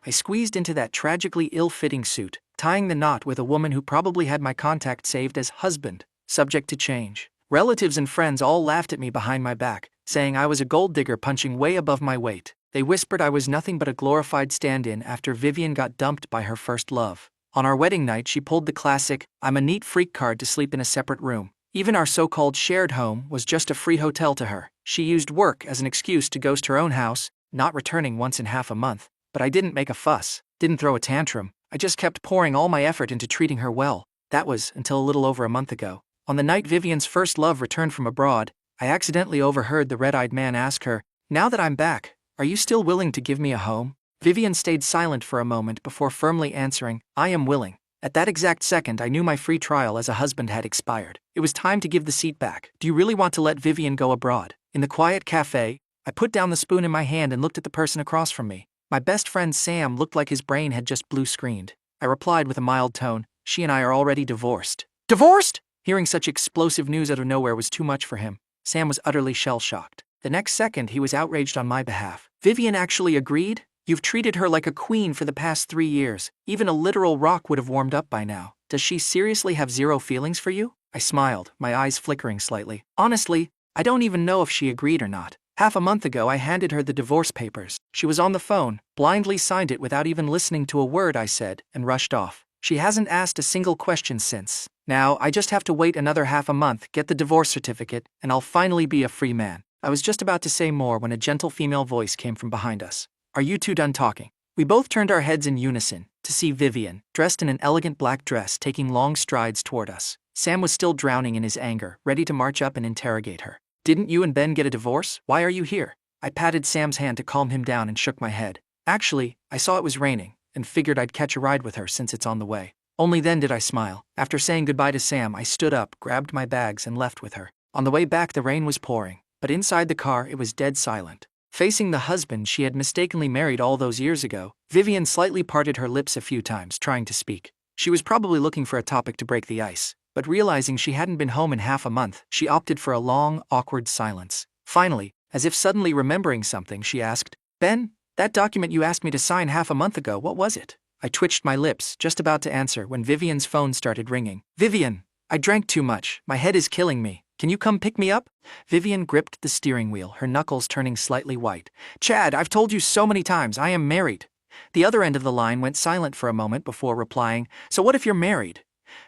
I squeezed into that tragically ill-fitting suit, tying the knot with a woman who probably had my contact saved as husband, subject to change. Relatives and friends all laughed at me behind my back, saying I was a gold digger punching way above my weight. They whispered I was nothing but a glorified stand-in after Vivian got dumped by her first love. On our wedding night, she pulled the classic, "I'm a neat freak" card to sleep in a separate room. Even our so-called shared home was just a free hotel to her. She used work as an excuse to ghost her own house, not returning once in half a month. But I didn't make a fuss, didn't throw a tantrum. I just kept pouring all my effort into treating her well. That was until a little over a month ago. On the night Vivian's first love returned from abroad, I accidentally overheard the red-eyed man ask her, "Now that I'm back, are you still willing to give me a home?" Vivian stayed silent for a moment before firmly answering, "I am willing." At that exact second, I knew my free trial as a husband had expired. It was time to give the seat back. "Do you really want to let Vivian go abroad?" In the quiet cafe, I put down the spoon in my hand and looked at the person across from me. My best friend Sam looked like his brain had just blue-screened. I replied with a mild tone, "She and I are already divorced." "Divorced?" Hearing such explosive news out of nowhere was too much for him. Sam was utterly shell-shocked. The next second, he was outraged on my behalf. "Vivian actually agreed? You've treated her like a queen for the past 3 years. Even a literal rock would have warmed up by now. Does she seriously have zero feelings for you?" I smiled, my eyes flickering slightly. "Honestly, I don't even know if she agreed or not. Half a month ago I handed her the divorce papers. She was on the phone, blindly signed it without even listening to a word I said, and rushed off. She hasn't asked a single question since. Now, I just have to wait another half a month, get the divorce certificate, and I'll finally be a free man." I was just about to say more when a gentle female voice came from behind us. "Are you two done talking?" We both turned our heads in unison, to see Vivian, dressed in an elegant black dress, taking long strides toward us. Sam was still drowning in his anger, ready to march up and interrogate her. "Didn't you and Ben get a divorce? Why are you here?" I patted Sam's hand to calm him down and shook my head. "Actually, I saw it was raining, and figured I'd catch a ride with her since it's on the way." Only then did I smile. After saying goodbye to Sam, I stood up, grabbed my bags, and left with her. On the way back, the rain was pouring, but inside the car, it was dead silent. Facing the husband she had mistakenly married all those years ago, Vivian slightly parted her lips a few times, trying to speak. She was probably looking for a topic to break the ice, but realizing she hadn't been home in half a month, she opted for a long, awkward silence. Finally, as if suddenly remembering something, she asked, "Ben, that document you asked me to sign half a month ago, what was it?" I twitched my lips, just about to answer when Vivian's phone started ringing. "Vivian, I drank too much. My head is killing me. Can you come pick me up?" Vivian gripped the steering wheel, her knuckles turning slightly white. "Chad, I've told you so many times, I am married." The other end of the line went silent for a moment before replying, "So what if you're married?"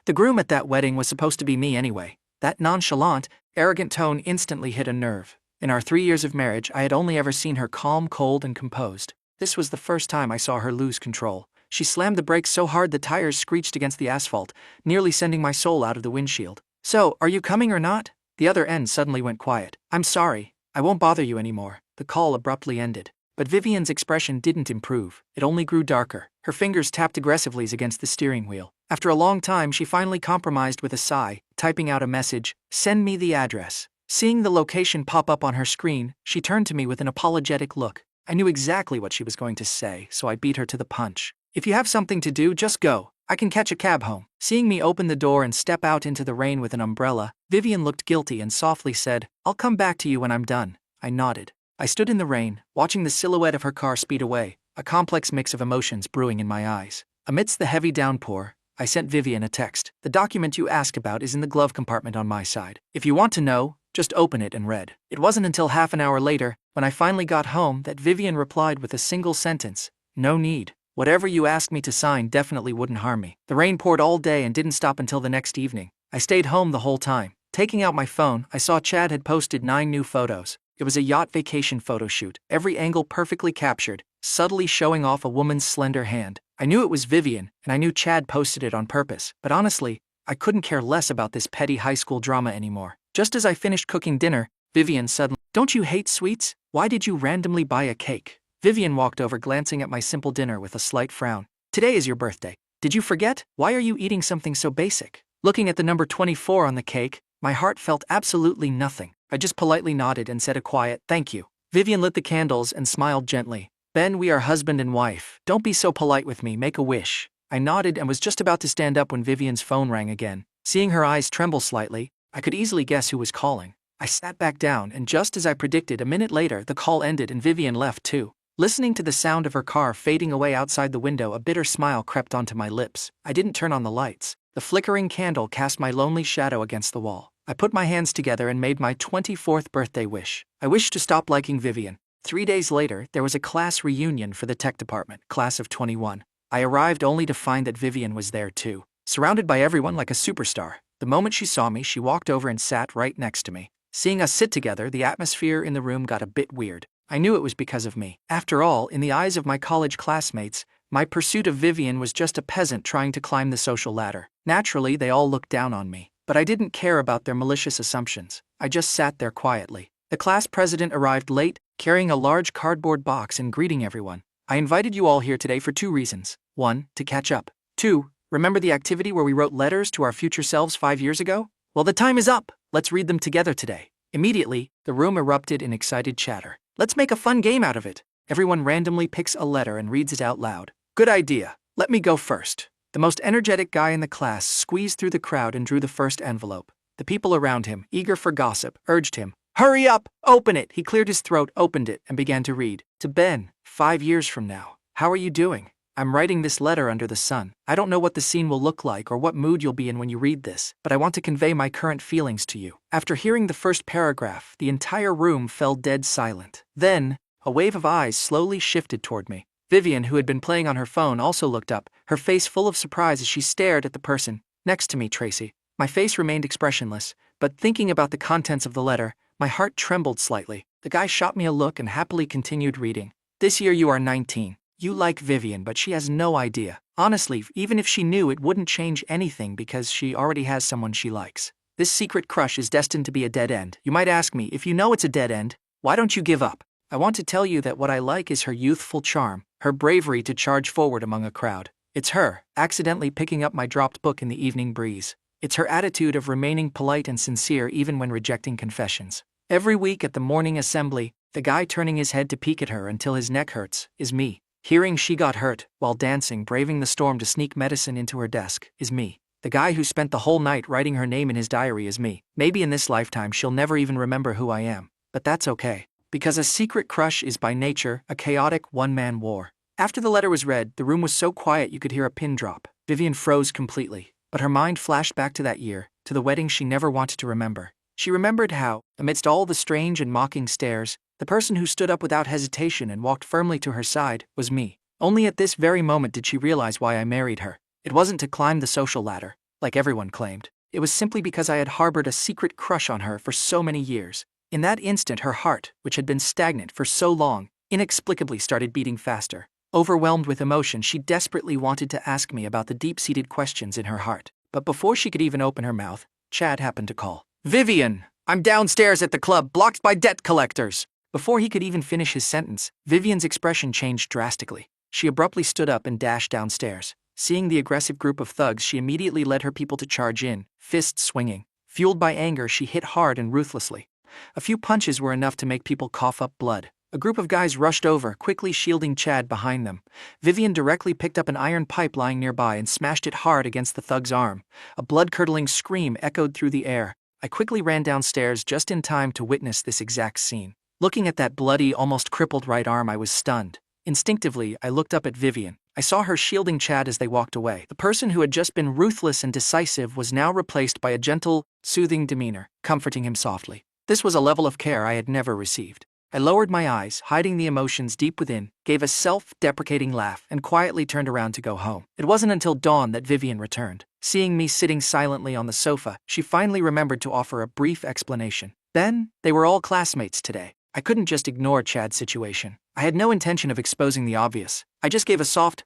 The groom at that wedding was supposed to be me anyway. That nonchalant, arrogant tone instantly hit a nerve. In our 3 years of marriage, I had only ever seen her calm, cold, and composed. This was the first time I saw her lose control. She slammed the brakes so hard the tires screeched against the asphalt, nearly sending my soul out of the windshield. "So, are you coming or not?" The other end suddenly went quiet. "I'm sorry. I won't bother you anymore." The call abruptly ended. But Vivian's expression didn't improve. It only grew darker. Her fingers tapped aggressively against the steering wheel. After a long time, she finally compromised with a sigh, typing out a message, "Send me the address." Seeing the location pop up on her screen, she turned to me with an apologetic look. I knew exactly what she was going to say, so I beat her to the punch. "If you have something to do, just go. I can catch a cab home." Seeing me open the door and step out into the rain with an umbrella, Vivian looked guilty and softly said, "I'll come back to you when I'm done." I nodded. I stood in the rain, watching the silhouette of her car speed away, a complex mix of emotions brewing in my eyes. Amidst the heavy downpour, I sent Vivian a text. "The document you asked about is in the glove compartment on my side. If you want to know, just open it and read." It wasn't until half an hour later, when I finally got home, that Vivian replied with a single sentence, "No need. Whatever you asked me to sign definitely wouldn't harm me." The rain poured all day and didn't stop until the next evening. I stayed home the whole time. Taking out my phone, I saw Chad had posted 9 new photos. It was a yacht vacation photo shoot, every angle perfectly captured, subtly showing off a woman's slender hand. I knew it was Vivian, and I knew Chad posted it on purpose, but honestly, I couldn't care less about this petty high school drama anymore. Just as I finished cooking dinner, Vivian suddenly, "Don't you hate sweets? Why did you randomly buy a cake?" Vivian walked over, glancing at my simple dinner with a slight frown. "Today is your birthday. Did you forget? Why are you eating something so basic?" Looking at the number 24 on the cake, my heart felt absolutely nothing. I just politely nodded and said a quiet, "Thank you." Vivian lit the candles and smiled gently. "Ben, we are husband and wife. Don't be so polite with me, make a wish." I nodded and was just about to stand up when Vivian's phone rang again. Seeing her eyes tremble slightly, I could easily guess who was calling. I sat back down, and just as I predicted, a minute later the call ended and Vivian left too. Listening to the sound of her car fading away outside the window, a bitter smile crept onto my lips. I didn't turn on the lights. The flickering candle cast my lonely shadow against the wall. I put my hands together and made my 24th birthday wish. I wished to stop liking Vivian. 3 days later, there was a class reunion for the tech department, class of 21. I arrived only to find that Vivian was there too. Surrounded by everyone like a superstar. The moment she saw me, she walked over and sat right next to me. Seeing us sit together, the atmosphere in the room got a bit weird. I knew it was because of me. After all, in the eyes of my college classmates, my pursuit of Vivian was just a peasant trying to climb the social ladder. Naturally, they all looked down on me. But I didn't care about their malicious assumptions. I just sat there quietly. The class president arrived late, carrying a large cardboard box and greeting everyone. I invited you all here today for 2 reasons. 1, to catch up. 2, remember the activity where we wrote letters to our future selves 5 years ago? Well, the time is up. Let's read them together today. Immediately, the room erupted in excited chatter. Let's make a fun game out of it. Everyone randomly picks a letter and reads it out loud. Good idea. Let me go first. The most energetic guy in the class squeezed through the crowd and drew the first envelope. The people around him, eager for gossip, urged him. Hurry up! Open it! He cleared his throat, opened it, and began to read. To Ben, 5 years from now. How are you doing? I'm writing this letter under the sun. I don't know what the scene will look like or what mood you'll be in when you read this, but I want to convey my current feelings to you. After hearing the first paragraph, the entire room fell dead silent. Then, a wave of eyes slowly shifted toward me. Vivian, who had been playing on her phone, also looked up, her face full of surprise as she stared at the person next to me, Tracy. My face remained expressionless, but thinking about the contents of the letter, my heart trembled slightly. The guy shot me a look and happily continued reading. This year you are 19. You like Vivian, but she has no idea. Honestly, even if she knew, it wouldn't change anything because she already has someone she likes. This secret crush is destined to be a dead end. You might ask me, if you know it's a dead end, why don't you give up? I want to tell you that what I like is her youthful charm, her bravery to charge forward among a crowd. It's her, accidentally picking up my dropped book in the evening breeze. It's her attitude of remaining polite and sincere even when rejecting confessions. Every week at the morning assembly, the guy turning his head to peek at her until his neck hurts is me. Hearing she got hurt, while dancing, braving the storm to sneak medicine into her desk, is me. The guy who spent the whole night writing her name in his diary is me. Maybe in this lifetime she'll never even remember who I am. But that's okay. Because a secret crush is by nature a chaotic one-man war. After the letter was read, the room was so quiet you could hear a pin drop. Vivian froze completely, but her mind flashed back to that year, to the wedding she never wanted to remember. She remembered how, amidst all the strange and mocking stares, the person who stood up without hesitation and walked firmly to her side was me. Only at this very moment did she realize why I married her. It wasn't to climb the social ladder, like everyone claimed. It was simply because I had harbored a secret crush on her for so many years. In that instant, her heart, which had been stagnant for so long, inexplicably started beating faster. Overwhelmed with emotion, she desperately wanted to ask me about the deep-seated questions in her heart. But before she could even open her mouth, Chad happened to call. Vivian! I'm downstairs at the club, blocked by debt collectors! Before he could even finish his sentence, Vivian's expression changed drastically. She abruptly stood up and dashed downstairs. Seeing the aggressive group of thugs, she immediately led her people to charge in, fists swinging. Fueled by anger, she hit hard and ruthlessly. A few punches were enough to make people cough up blood. A group of guys rushed over, quickly shielding Chad behind them. Vivian directly picked up an iron pipe lying nearby and smashed it hard against the thug's arm. A blood-curdling scream echoed through the air. I quickly ran downstairs just in time to witness this exact scene. Looking at that bloody, almost crippled right arm, I was stunned. Instinctively, I looked up at Vivian. I saw her shielding Chad as they walked away. The person who had just been ruthless and decisive was now replaced by a gentle, soothing demeanor, comforting him softly. This was a level of care I had never received. I lowered my eyes, hiding the emotions deep within, gave a self-deprecating laugh, and quietly turned around to go home. It wasn't until dawn that Vivian returned. Seeing me sitting silently on the sofa, she finally remembered to offer a brief explanation. Ben, they were all classmates today. I couldn't just ignore Chad's situation. I had no intention of exposing the obvious. I just gave a soft,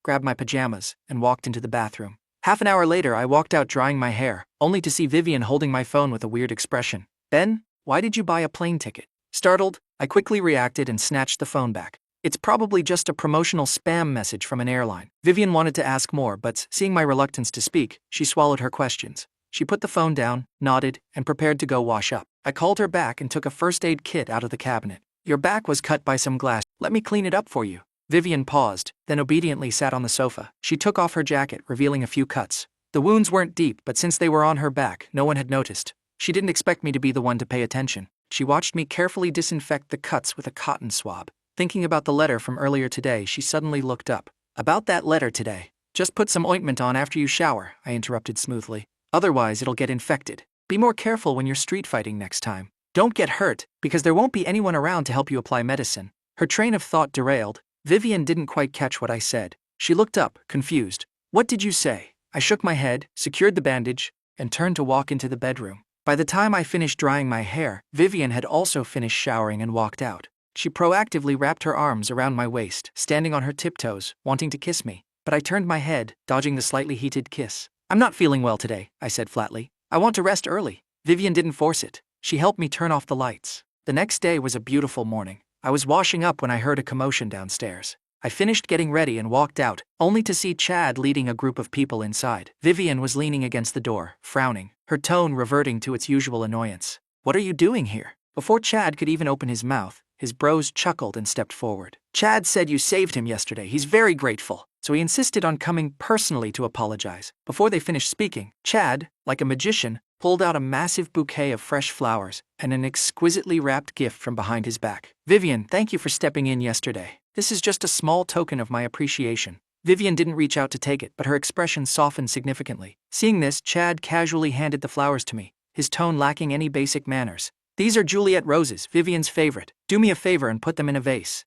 grabbed my pajamas, and walked into the bathroom. Half an hour later, I walked out drying my hair, only to see Vivian holding my phone with a weird expression. Ben, why did you buy a plane ticket? Startled, I quickly reacted and snatched the phone back. It's probably just a promotional spam message from an airline. Vivian wanted to ask more, but seeing my reluctance to speak, she swallowed her questions. She put the phone down, nodded, and prepared to go wash up. I called her back and took a first aid kit out of the cabinet. Your back was cut by some glass. Let me clean it up for you. Vivian paused, then obediently sat on the sofa. She took off her jacket, revealing a few cuts. The wounds weren't deep, but since they were on her back, no one had noticed. She didn't expect me to be the one to pay attention. She watched me carefully disinfect the cuts with a cotton swab. Thinking about the letter from earlier today, she suddenly looked up. About that letter today. Just put some ointment on after you shower, I interrupted smoothly. Otherwise, it'll get infected. Be more careful when you're street fighting next time. Don't get hurt, because there won't be anyone around to help you apply medicine. Her train of thought derailed. Vivian didn't quite catch what I said. She looked up, confused. What did you say? I shook my head, secured the bandage, and turned to walk into the bedroom. By the time I finished drying my hair, Vivian had also finished showering and walked out. She proactively wrapped her arms around my waist, standing on her tiptoes, wanting to kiss me. But I turned my head, dodging the slightly heated kiss. I'm not feeling well today, I said flatly. I want to rest early. Vivian didn't force it. She helped me turn off the lights. The next day was a beautiful morning. I was washing up when I heard a commotion downstairs. I finished getting ready and walked out, only to see Chad leading a group of people inside. Vivian was leaning against the door, frowning, her tone reverting to its usual annoyance. What are you doing here? Before Chad could even open his mouth, his bros chuckled and stepped forward. Chad said you saved him yesterday. He's very grateful. So he insisted on coming personally to apologize. Before they finished speaking, Chad, like a magician, pulled out a massive bouquet of fresh flowers and an exquisitely wrapped gift from behind his back. Vivian, thank you for stepping in yesterday. This is just a small token of my appreciation. Vivian didn't reach out to take it, but her expression softened significantly. Seeing this, Chad casually handed the flowers to me, his tone lacking any basic manners. These are Juliet roses, Vivian's favorite. Do me a favor and put them in a vase.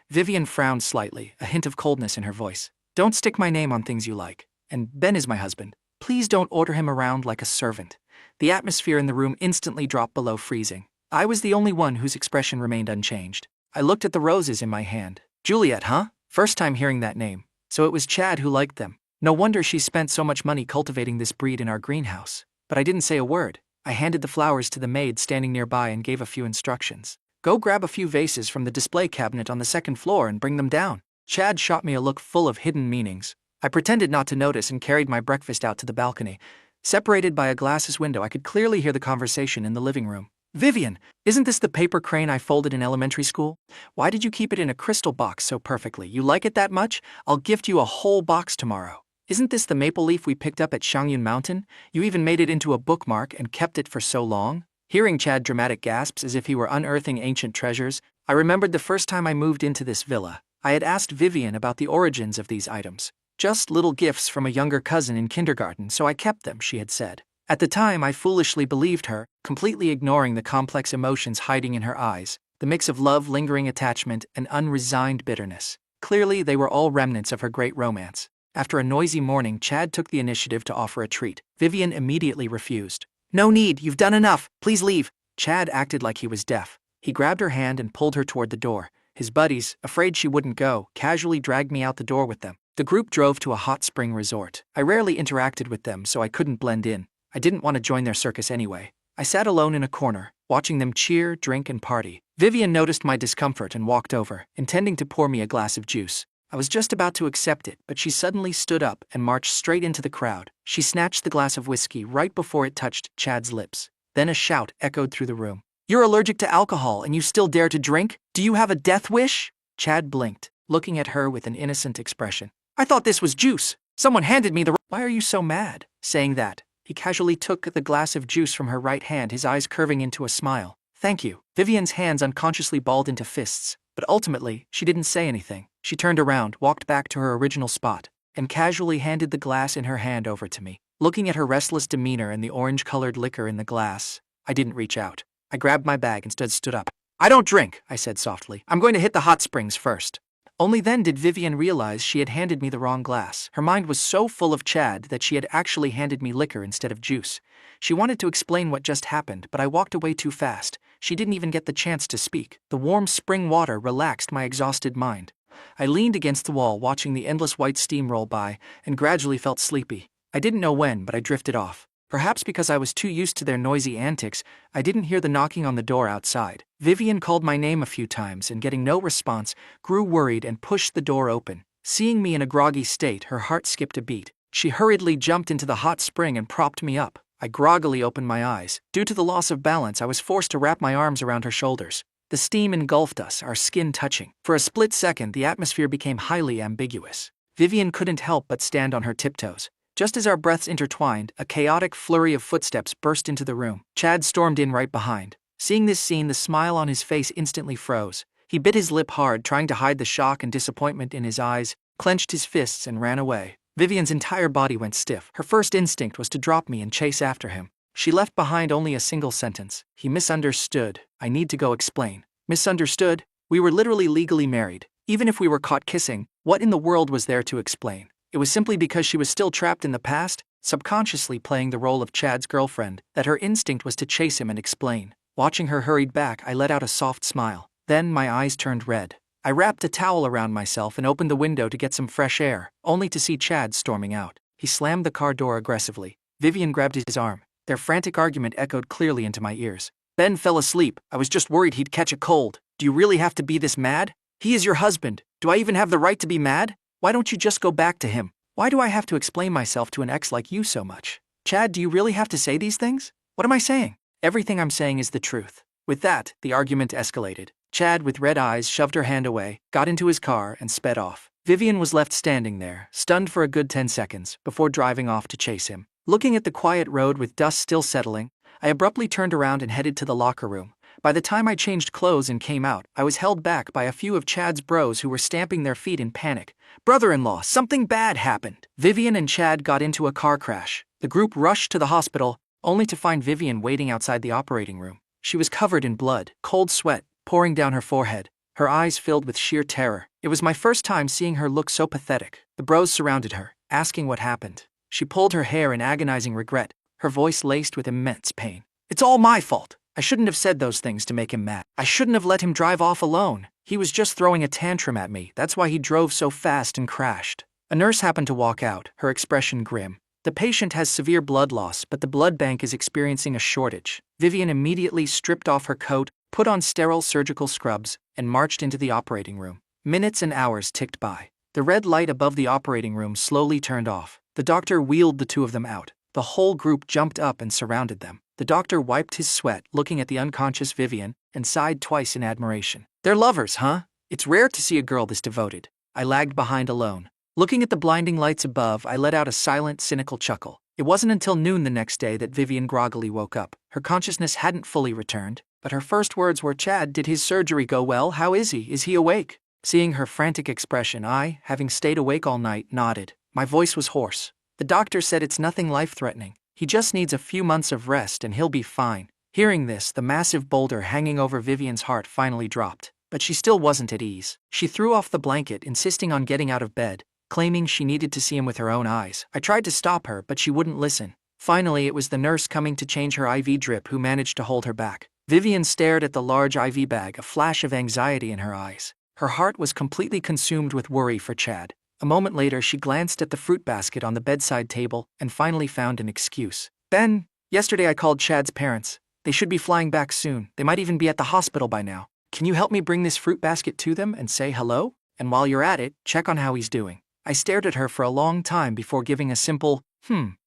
Vivian frowned slightly, a hint of coldness in her voice. Don't stick my name on things you like. And Ben is my husband. Please don't order him around like a servant. The atmosphere in the room instantly dropped below freezing. I was the only one whose expression remained unchanged. I looked at the roses in my hand. Juliet, huh? First time hearing that name. So it was Chad who liked them. No wonder she spent so much money cultivating this breed in our greenhouse. But I didn't say a word. I handed the flowers to the maid standing nearby and gave a few instructions. Go grab a few vases from the display cabinet on the second floor and bring them down. Chad shot me a look full of hidden meanings. I pretended not to notice and carried my breakfast out to the balcony. Separated by a glass window, I could clearly hear the conversation in the living room. Vivian, isn't this the paper crane I folded in elementary school? Why did you keep it in a crystal box so perfectly? You like it that much? I'll gift you a whole box tomorrow. Isn't this the maple leaf we picked up at Shangyun Mountain? You even made it into a bookmark and kept it for so long? Hearing Chad dramatic gasps as if he were unearthing ancient treasures, I remembered the first time I moved into this villa. I had asked Vivian about the origins of these items. Just little gifts from a younger cousin in kindergarten, so I kept them, she had said. At the time, I foolishly believed her, completely ignoring the complex emotions hiding in her eyes, the mix of love, lingering attachment, and unresigned bitterness. Clearly, they were all remnants of her great romance. After a noisy morning, Chad took the initiative to offer a treat. Vivian immediately refused. No need, you've done enough, please leave. Chad acted like he was deaf. He grabbed her hand and pulled her toward the door. His buddies, afraid she wouldn't go, casually dragged me out the door with them. The group drove to a hot spring resort. I rarely interacted with them, so I couldn't blend in. I didn't want to join their circus anyway. I sat alone in a corner, watching them cheer, drink, and party. Vivian noticed my discomfort and walked over, intending to pour me a glass of juice. I was just about to accept it, but she suddenly stood up and marched straight into the crowd. She snatched the glass of whiskey right before it touched Chad's lips. Then a shout echoed through the room. You're allergic to alcohol and you still dare to drink? Do you have a death wish? Chad blinked, looking at her with an innocent expression. I thought this was juice. Someone handed me the— Why are you so mad? Saying that, he casually took the glass of juice from her right hand, his eyes curving into a smile. Thank you. Vivian's hands unconsciously balled into fists, but ultimately, she didn't say anything. She turned around, walked back to her original spot, and casually handed the glass in her hand over to me. Looking at her restless demeanor and the orange-colored liquor in the glass, I didn't reach out. I grabbed my bag and stood up. I don't drink, I said softly. I'm going to hit the hot springs first. Only then did Vivian realize she had handed me the wrong glass. Her mind was so full of Chad that she had actually handed me liquor instead of juice. She wanted to explain what just happened, but I walked away too fast. She didn't even get the chance to speak. The warm spring water relaxed my exhausted mind. I leaned against the wall, watching the endless white steam roll by, and gradually felt sleepy. I didn't know when, but I drifted off. Perhaps because I was too used to their noisy antics, I didn't hear the knocking on the door outside. Vivian called my name a few times and, getting no response, grew worried and pushed the door open. Seeing me in a groggy state, her heart skipped a beat. She hurriedly jumped into the hot spring and propped me up. I groggily opened my eyes. Due to the loss of balance, I was forced to wrap my arms around her shoulders. The steam engulfed us, our skin touching. For a split second, the atmosphere became highly ambiguous. Vivian couldn't help but stand on her tiptoes. Just as our breaths intertwined, a chaotic flurry of footsteps burst into the room. Chad stormed in right behind. Seeing this scene, the smile on his face instantly froze. He He bit his lip hard, trying to hide the shock and disappointment in his eyes, clenched his fists and ran away. Vivian's entire body went stiff. Her first instinct was to drop me and chase after him. She left behind only a single sentence. He misunderstood. I need to go explain. Misunderstood? We were literally legally married. Even if we were caught kissing, what in the world was there to explain? It was simply because she was still trapped in the past, subconsciously playing the role of Chad's girlfriend, that her instinct was to chase him and explain. Watching her hurried back, I let out a soft smile. Then my eyes turned red. I wrapped a towel around myself and opened the window to get some fresh air, only to see Chad storming out. He slammed the car door aggressively. Vivian grabbed his arm. Their frantic argument echoed clearly into my ears. Ben fell asleep. I was just worried he'd catch a cold. Do you really have to be this mad? He is your husband. Do I even have the right to be mad? Why don't you just go back to him? Why do I have to explain myself to an ex like you so much? Chad, do you really have to say these things? What am I saying? Everything I'm saying is the truth. With that, the argument escalated. Chad, with red eyes, shoved her hand away, got into his car, and sped off. Vivian was left standing there, stunned for a good 10 seconds, before driving off to chase him. Looking at the quiet road with dust still settling, I abruptly turned around and headed to the locker room. By the time I changed clothes and came out, I was held back by a few of Chad's bros who were stamping their feet in panic. Brother-in-law, something bad happened. Vivian and Chad got into a car crash. The group rushed to the hospital, only to find Vivian waiting outside the operating room. She was covered in blood, cold sweat pouring down her forehead, her eyes filled with sheer terror. It was my first time seeing her look so pathetic. The bros surrounded her, asking what happened. She pulled her hair in agonizing regret, her voice laced with immense pain. It's all my fault. I shouldn't have said those things to make him mad. I shouldn't have let him drive off alone. He was just throwing a tantrum at me. That's why he drove so fast and crashed. A nurse happened to walk out, her expression grim. The patient has severe blood loss, but the blood bank is experiencing a shortage. Vivian immediately stripped off her coat, put on sterile surgical scrubs, and marched into the operating room. Minutes and hours ticked by. The red light above the operating room slowly turned off. The doctor wheeled the two of them out. The whole group jumped up and surrounded them. The doctor wiped his sweat, looking at the unconscious Vivian, and sighed twice in admiration. They're lovers, huh? It's rare to see a girl this devoted. I lagged behind alone. Looking at the blinding lights above, I let out a silent, cynical chuckle. It wasn't until noon the next day that Vivian groggily woke up. Her consciousness hadn't fully returned, but her first words were, Chad, did his surgery go well? How is he? Is he awake? Seeing her frantic expression, I, having stayed awake all night, nodded. My voice was hoarse. The doctor said it's nothing life-threatening. He just needs a few months of rest and he'll be fine. Hearing this, the massive boulder hanging over Vivian's heart finally dropped. But she still wasn't at ease. She threw off the blanket, insisting on getting out of bed, claiming she needed to see him with her own eyes. I tried to stop her, but she wouldn't listen. Finally, it was the nurse coming to change her IV drip who managed to hold her back. Vivian stared at the large IV bag, a flash of anxiety in her eyes. Her heart was completely consumed with worry for Chad. A moment later, she glanced at the fruit basket on the bedside table and finally found an excuse. Ben, yesterday I called Chad's parents. They should be flying back soon. They might even be at the hospital by now. Can you help me bring this fruit basket to them and say hello? And while you're at it, check on how he's doing. I stared at her for a long time before giving a simple,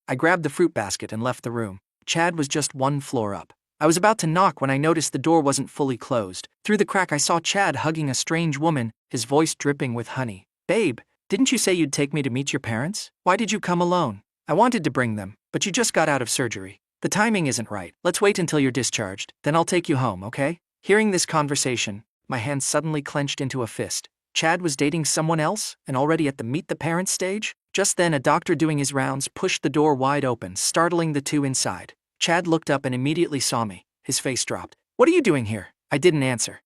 I grabbed the fruit basket and left the room. Chad was just one floor up. I was about to knock when I noticed the door wasn't fully closed. Through the crack, I saw Chad hugging a strange woman, his voice dripping with honey. Babe, didn't you say you'd take me to meet your parents? Why did you come alone? I wanted to bring them, but you just got out of surgery. The timing isn't right. Let's wait until you're discharged, then I'll take you home, okay? Hearing this conversation, my hand suddenly clenched into a fist. Chad was dating someone else, and already at the meet the parents stage? Just then, a doctor doing his rounds pushed the door wide open, startling the two inside. Chad looked up and immediately saw me. His face dropped. What are you doing here? I didn't answer.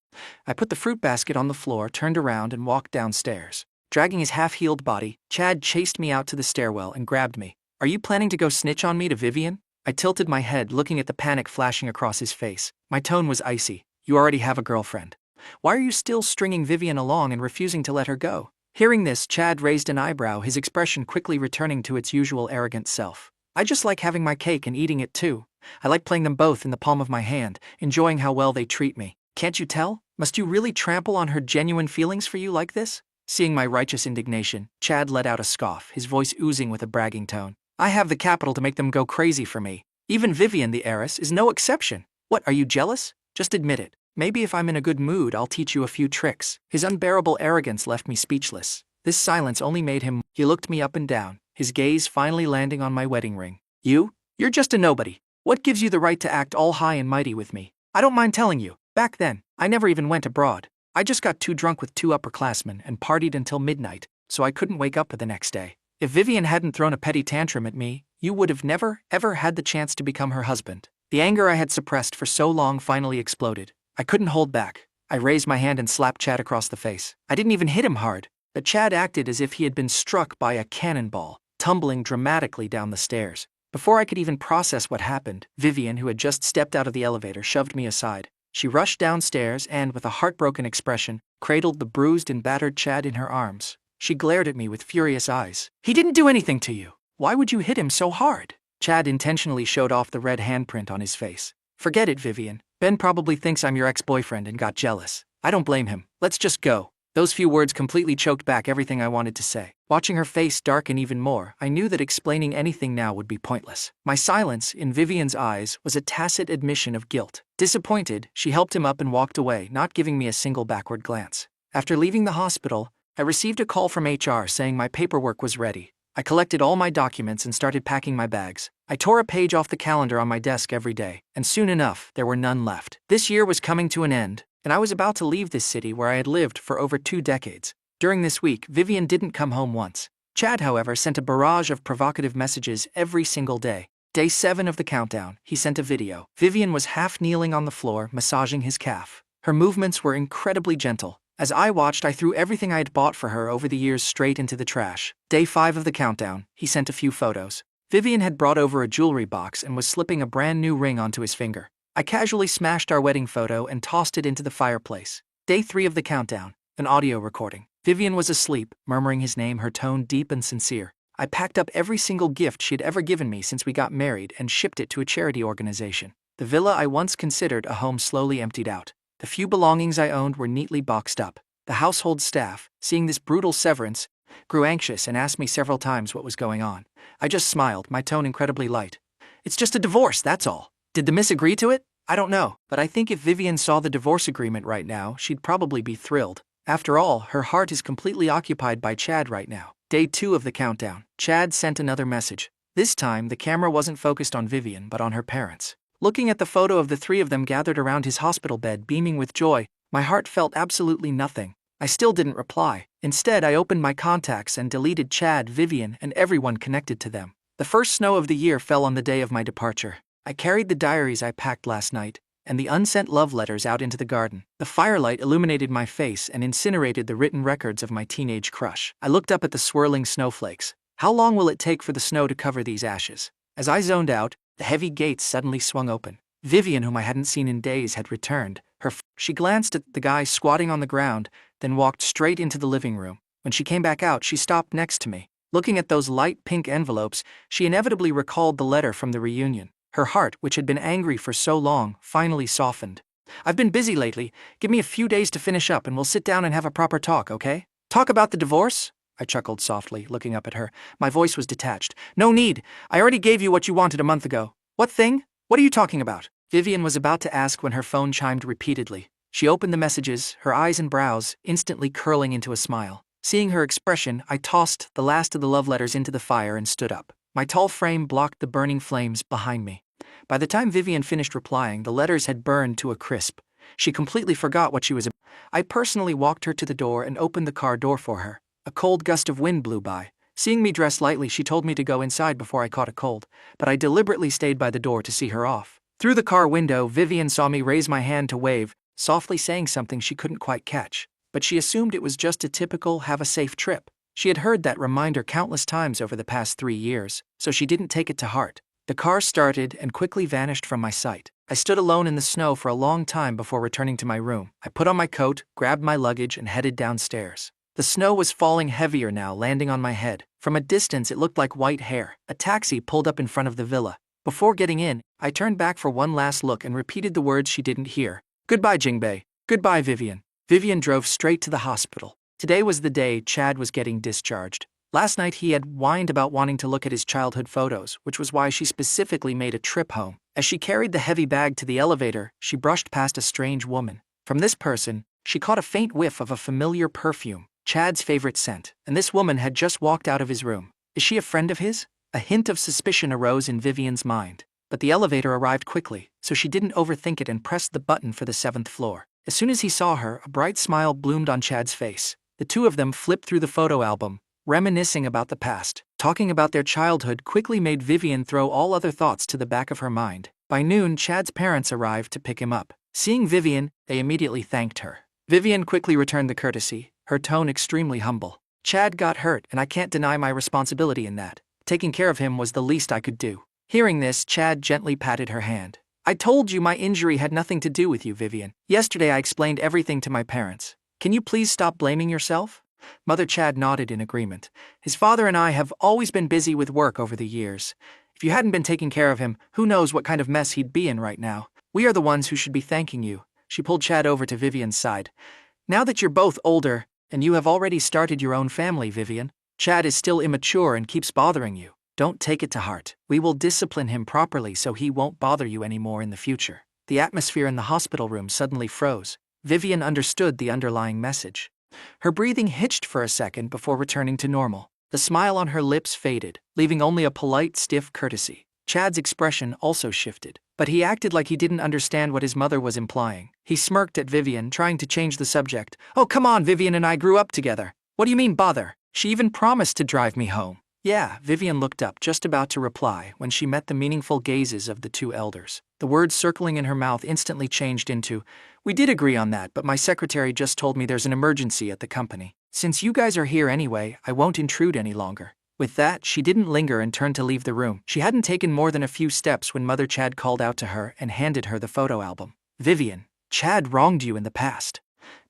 I put the fruit basket on the floor, turned around, and walked downstairs. Dragging his half-healed body, Chad chased me out to the stairwell and grabbed me. Are you planning to go snitch on me to Vivian? I tilted my head, looking at the panic flashing across his face. My tone was icy. You already have a girlfriend. Why are you still stringing Vivian along and refusing to let her go? Hearing this, Chad raised an eyebrow, his expression quickly returning to its usual arrogant self. I just like having my cake and eating it too. I like playing them both in the palm of my hand, enjoying how well they treat me. Can't you tell? Must you really trample on her genuine feelings for you like this? Seeing my righteous indignation, Chad let out a scoff, his voice oozing with a bragging tone. I have the capital to make them go crazy for me. Even Vivian, the heiress, is no exception. What, are you jealous? Just admit it. Maybe if I'm in a good mood, I'll teach you a few tricks. His unbearable arrogance left me speechless. This silence only made him. He looked me up and down, his gaze finally landing on my wedding ring. You're just a nobody. What gives you the right to act all high and mighty with me? I don't mind telling you, back then, I never even went abroad. I just got too drunk with two upperclassmen and partied until midnight, so I couldn't wake up the next day. If Vivian hadn't thrown a petty tantrum at me, you would have never, ever had the chance to become her husband. The anger I had suppressed for so long finally exploded. I couldn't hold back. I raised my hand and slapped Chad across the face. I didn't even hit him hard, but Chad acted as if he had been struck by a cannonball, tumbling dramatically down the stairs. Before I could even process what happened, Vivian, who had just stepped out of the elevator, shoved me aside. She rushed downstairs and, with a heartbroken expression, cradled the bruised and battered Chad in her arms. She glared at me with furious eyes. "He didn't do anything to you. Why would you hit him so hard?" Chad intentionally showed off the red handprint on his face. "Forget it, Vivian. Ben probably thinks I'm your ex-boyfriend and got jealous. I don't blame him. Let's just go." Those few words completely choked back everything I wanted to say. Watching her face darken even more, I knew that explaining anything now would be pointless. My silence, in Vivian's eyes, was a tacit admission of guilt. Disappointed, she helped him up and walked away, not giving me a single backward glance. After leaving the hospital, I received a call from HR saying my paperwork was ready. I collected all my documents and started packing my bags. I tore a page off the calendar on my desk every day, and soon enough, there were none left. This year was coming to an end, and I was about to leave this city where I had lived for over 2 decades. During this week, Vivian didn't come home once. Chad, however, sent a barrage of provocative messages every single day. Day 7 of the countdown, he sent a video. Vivian was half kneeling on the floor, massaging his calf. Her movements were incredibly gentle. As I watched, I threw everything I had bought for her over the years straight into the trash. Day 5 of the countdown, he sent a few photos. Vivian had brought over a jewelry box and was slipping a brand new ring onto his finger. I casually smashed our wedding photo and tossed it into the fireplace. Day 3 of the countdown, an audio recording. Vivian was asleep, murmuring his name, her tone deep and sincere. I packed up every single gift she had ever given me since we got married and shipped it to a charity organization. The villa I once considered a home slowly emptied out. The few belongings I owned were neatly boxed up. The household staff, seeing this brutal severance, grew anxious and asked me several times what was going on. I just smiled, my tone incredibly light. "It's just a divorce, that's all. Did the miss agree to it? I don't know, but I think if Vivian saw the divorce agreement right now, she'd probably be thrilled. After all, her heart is completely occupied by Chad right now." Day 2 of the countdown, Chad sent another message. This time, the camera wasn't focused on Vivian, but on her parents. Looking at the photo of the 3 of them gathered around his hospital bed, beaming with joy, my heart felt absolutely nothing. I still didn't reply. Instead, I opened my contacts and deleted Chad, Vivian, and everyone connected to them. The first snow of the year fell on the day of my departure. I carried the diaries I packed last night and the unsent love letters out into the garden. The firelight illuminated my face and incinerated the written records of my teenage crush. I looked up at the swirling snowflakes. How long will it take for the snow to cover these ashes? As I zoned out, the heavy gates suddenly swung open. Vivian, whom I hadn't seen in days, had returned. She glanced at the guy squatting on the ground, then walked straight into the living room. When she came back out, she stopped next to me. Looking at those light pink envelopes, she inevitably recalled the letter from the reunion. Her heart, which had been angry for so long, finally softened. "I've been busy lately. Give me a few days to finish up and we'll sit down and have a proper talk, okay?" "Talk about the divorce?" I chuckled softly, looking up at her. My voice was detached. "No need. I already gave you what you wanted a month ago." "What thing? What are you talking about?" Vivian was about to ask when her phone chimed repeatedly. She opened the messages, her eyes and brows instantly curling into a smile. Seeing her expression, I tossed the last of the love letters into the fire and stood up. My tall frame blocked the burning flames behind me. By the time Vivian finished replying, the letters had burned to a crisp. She completely forgot what she was about. I personally walked her to the door and opened the car door for her. A cold gust of wind blew by. Seeing me dressed lightly, she told me to go inside before I caught a cold, but I deliberately stayed by the door to see her off. Through the car window, Vivian saw me raise my hand to wave, softly saying something she couldn't quite catch. But she assumed it was just a typical "have a safe trip." She had heard that reminder countless times over the past 3 years, so she didn't take it to heart. The car started and quickly vanished from my sight. I stood alone in the snow for a long time before returning to my room. I put on my coat, grabbed my luggage, and headed downstairs. The snow was falling heavier now, landing on my head. From a distance, it looked like white hair. A taxi pulled up in front of the villa. Before getting in, I turned back for one last look and repeated the words she didn't hear. "Goodbye, Jingbei. Goodbye, Vivian." Vivian drove straight to the hospital. Today was the day Chad was getting discharged. Last night he had whined about wanting to look at his childhood photos, which was why she specifically made a trip home. As she carried the heavy bag to the elevator, she brushed past a strange woman. From this person, she caught a faint whiff of a familiar perfume, Chad's favorite scent, and this woman had just walked out of his room. Is she a friend of his? A hint of suspicion arose in Vivian's mind. But the elevator arrived quickly, so she didn't overthink it and pressed the button for the 7th floor. As soon as he saw her, a bright smile bloomed on Chad's face. The two of them flipped through the photo album, reminiscing about the past. Talking about their childhood quickly made Vivian throw all other thoughts to the back of her mind. By noon, Chad's parents arrived to pick him up. Seeing Vivian, they immediately thanked her. Vivian quickly returned the courtesy, her tone extremely humble. Chad got hurt, and I can't deny my responsibility in that. Taking care of him was the least I could do. Hearing this, Chad gently patted her hand. I told you my injury had nothing to do with you, Vivian. Yesterday I explained everything to my parents. Can you please stop blaming yourself? Mother Chad nodded in agreement. His father and I have always been busy with work over the years. If you hadn't been taking care of him, who knows what kind of mess he'd be in right now. We are the ones who should be thanking you. She pulled Chad over to Vivian's side. Now that you're both older, and you have already started your own family, Vivian, Chad is still immature and keeps bothering you. Don't take it to heart. We will discipline him properly so he won't bother you anymore in the future. The atmosphere in the hospital room suddenly froze. Vivian understood the underlying message. Her breathing hitched for a second before returning to normal. The smile on her lips faded, leaving only a polite, stiff courtesy. Chad's expression also shifted, but he acted like he didn't understand what his mother was implying. He smirked at Vivian, trying to change the subject. Oh, come on, Vivian and I grew up together. What do you mean, bother? She even promised to drive me home. Yeah, Vivian looked up, just about to reply, when she met the meaningful gazes of the two elders. The words circling in her mouth instantly changed into, we did agree on that, but my secretary just told me there's an emergency at the company. Since you guys are here anyway, I won't intrude any longer. With that, she didn't linger and turned to leave the room. She hadn't taken more than a few steps when Mother Chad called out to her and handed her the photo album. Vivian, Chad wronged you in the past.